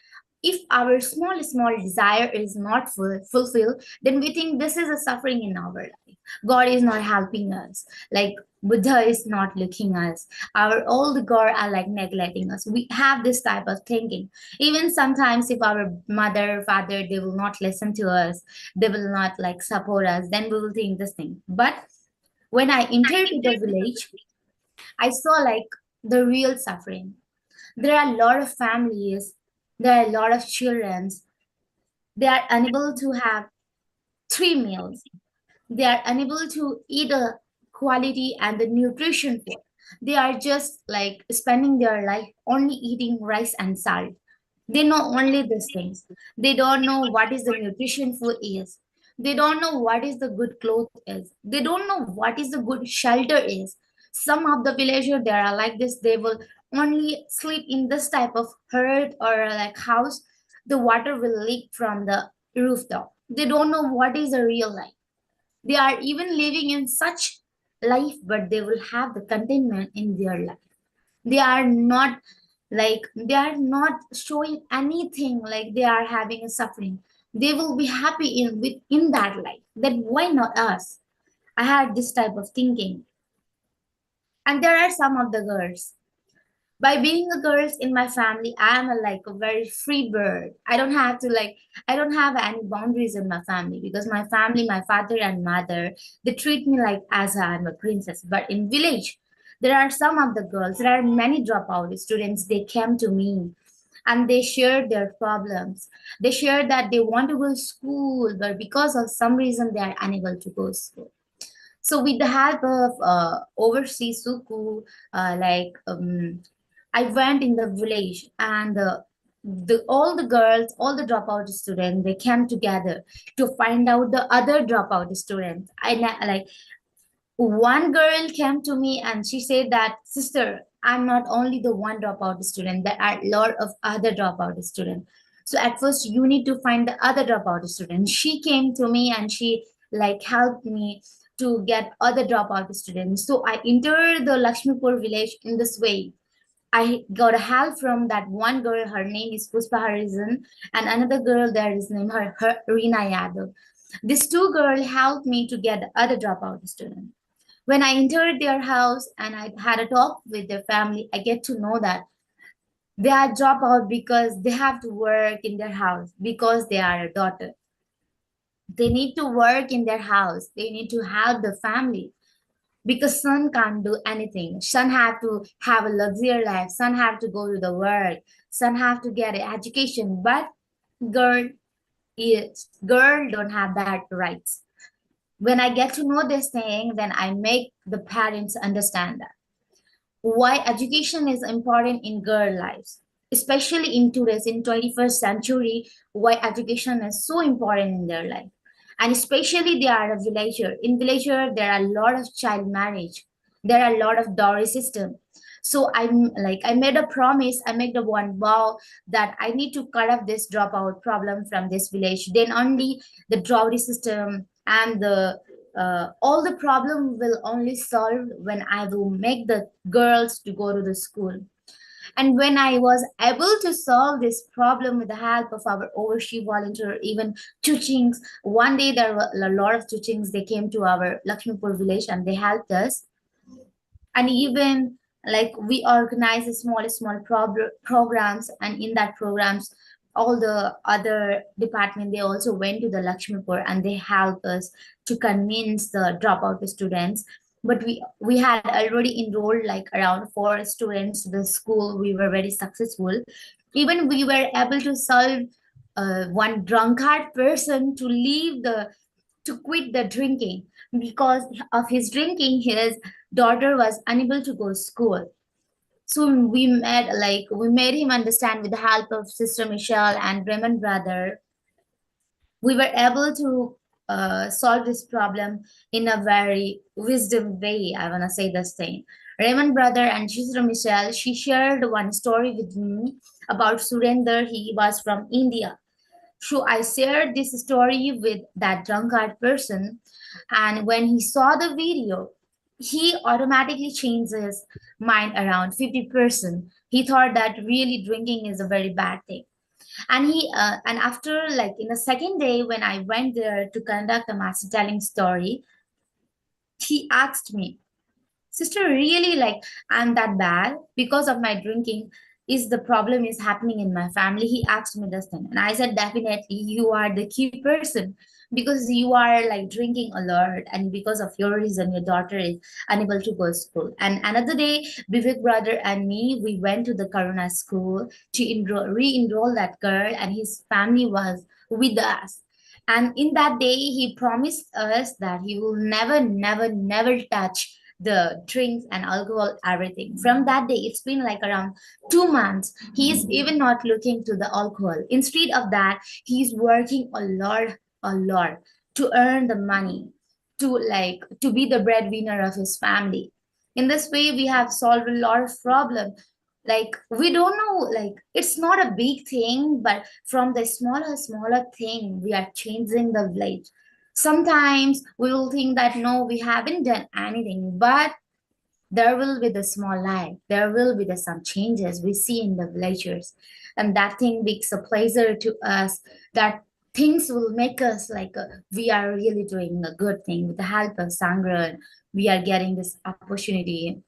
if our small desire is not fulfilled, then we think this is a suffering in our life. God is not helping us. Like Buddha is not looking us. Our old God are like neglecting us. We have this type of thinking. Even sometimes if our mother, father, they will not listen to us, they will not like support us, then we will think this thing. But when I entered to the village, I saw like the real suffering. There are a lot of families, there are a lot of children, they are unable to have 3 meals. They are unable to eat a quality and the nutrition food. They are just like spending their life only eating rice and salt. They know only these things. They don't know what is the nutrition food is. They don't know what is the good cloth is. They don't know what is the good shelter is. Some of the villagers they are like this. They will only sleep in this type of hut or like house. The water will leak from the rooftop. They don't know what is the real life. They are even living in such life, but they will have the contentment in their life. They are not they are not showing anything like they are having a suffering. They will be happy in that life. Then why not us? I had this type of thinking. And there are some of the girls. By being a girl in my family, I am like a very free bird. I don't have to I don't have any boundaries in my family because my family, my father and mother, they treat me like as I'm a princess. But in village, there are some of the girls, there are many dropout students, they came to me and they shared their problems. They shared that they want to go to school, but because of some reason they are unable to go to school. So with the help of overseas Suku, I went in the village and all the girls, all the dropout students, they came together to find out the other dropout students. One girl came to me and she said that, sister, I'm not only the one dropout student, there are a lot of other dropout students. So at first you need to find the other dropout student. She came to me and she helped me to get other dropout students. So I entered the Lakshmipur village in this way. I got help from that one girl, her name is Puspa Harizan, and another girl there is named her Reena Yadav. These two girls helped me to get the other dropout student. When I entered their house and I had a talk with their family, I get to know that they are dropout because they have to work in their house because they are a daughter. They need to work in their house. They need to help the family because son can't do anything. Son have to have a luxury life. Son have to go to the work. Son have to get an education. But girl don't have that rights. When I get to know this thing, then I make the parents understand that why education is important in girl lives, especially in today's in 21st century, why education is so important in their life. And especially they are a villager. In villager, there are a lot of child marriage. There are a lot of dowry system. So I made a promise, I made the one vow that I need to cut off this dropout problem from this village. Then only the dowry system and the all the problem will only solve when I will make the girls to go to the school. And when I was able to solve this problem with the help of our overseas volunteer, even Su Chings, one day there were a lot of Su Chings, they came to our Lakshmipur village and they helped us. And even we organize small programs, and in that programs, all the other department, they also went to the Lakshmipur and they helped us to convince the dropout students. But we had already enrolled around 4 students to the school. We were very successful. Even we were able to solve one drunkard person to quit the drinking. Because of his drinking, his daughter was unable to go to school. So we made him understand with the help of Sister Michelle and Raymond brother. We were able to solve this problem in a very wisdom way. I want to say this thing. Raymond brother and Sister Michelle, she shared one story with me about Surinder. He was from India. So I shared this story with that drunkard person. And when he saw the video, he automatically changed his mind around 50%. He thought that really drinking is a very bad thing. And and after, like, in the second day when I went there to conduct a master telling story, he asked me, sister, really, like, I'm that bad because of my drinking? Is the problem is happening in my family? He asked me this thing, and I said, definitely you are the key person, because you are like drinking a lot, and because of your reason your daughter is unable to go to school. And another day, Vivek brother and me, we went to the Karuna school to re-enroll that girl, and his family was with us. And in that day, he promised us that he will never, never, never touch the drinks and alcohol, everything. From that day, it's been like around 2 months. He is even not looking to the alcohol. Instead of that, he's working a lot to earn the money, to be the breadwinner of his family. In this way, we have solved a lot of problems. Like, we don't know, like, it's not a big thing, but from the smaller thing, we are changing the village. Sometimes we will think that no, we haven't done anything, but there will be the small light, there will be the some changes we see in the villagers, and that thing makes a pleasure to us, that things will make us like we are really doing a good thing with the help of Sangha. We are getting this opportunity.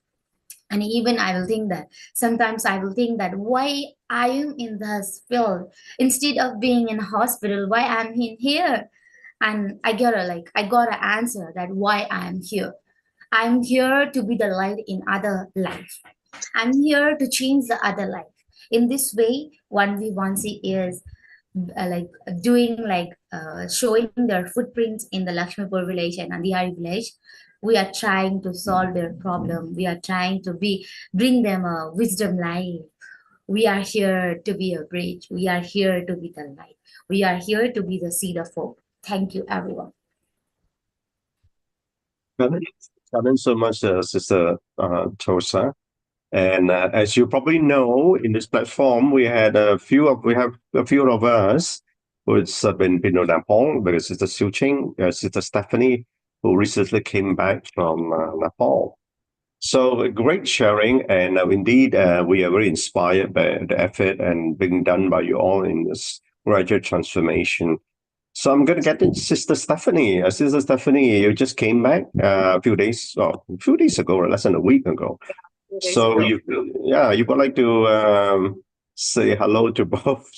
And even I will think that sometimes I will think that why I am in this field instead of being in a hospital, why I'm in here. And I got an answer that why I'm here. I'm here to be the light in other life. I'm here to change the other life. In this way, 1V1C is like doing like showing their footprints in the Lakshmipur village and Andihari village. We are trying to solve their problem. We are trying to bring them a wisdom life. We are here to be a bridge. We are here to be the light. We are here to be the seed of hope. Thank you, everyone. Thanks so much, Sister Tulsa. And as you probably know, in this platform, we have a few of us who's been to Nepal. There is Sister Su Ching, Sister Stephanie, who recently came back from Nepal. So great sharing, and indeed, we are very inspired by the effort and being done by you all in this gradual transformation. So I'm going to get to Sister Stephanie. Sister Stephanie, you just came back a few days ago, or less than a week ago. So you would like to say hello to both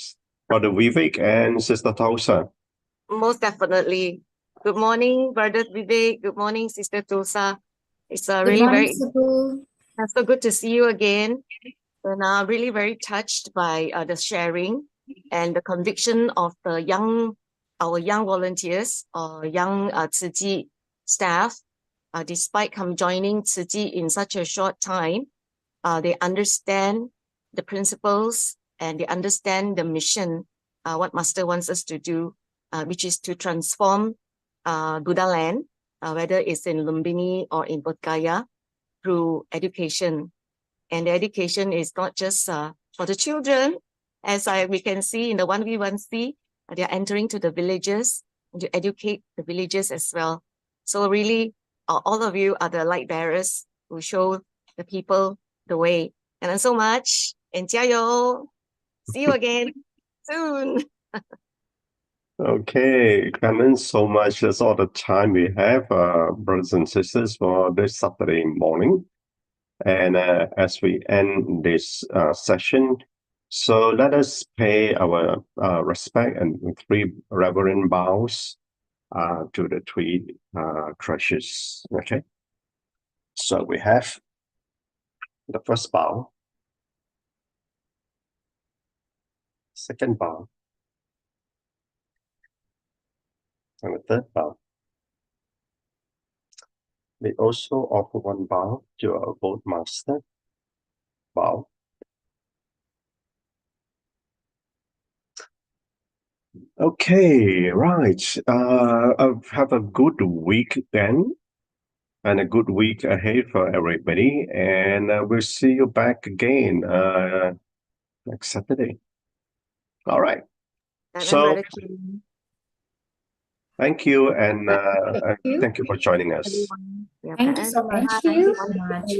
Brother Vivek and Sister Tulsa. Most definitely. Good morning, Brother Vivek. Good morning, Sister Tulsa. It's really so good to see you again. And I'm really very touched by the sharing and the conviction of our young volunteers or young Tzu Chi staff. Despite joining Tzu Chi in such a short time, they understand the principles and they understand the mission, what Master wants us to do, which is to transform Buddha land, whether it's in Lumbini or in Bodh Gaya, through education. And the education is not just for the children, as we can see in the 1V1C, they are entering to the villages and to educate the villages as well. So really, all of you are the light bearers who show the people the way. And then so much, and 加油! See you again soon. Okay, thanks so much. That's all the time we have, brothers and sisters, for this Saturday morning. And as we end this session, so let us pay our respect and 3 reverent bows to the 3 treasures. Okay, so we have the first bow, second bow, and the third bow. We also offer 1 bow to our boat master. Bow. Okay, right. Have a good week then, and a good week ahead for everybody. And we'll see you back again next Saturday. All right. So thank you, and thank you for joining us. Thank you so much. Thank you so much.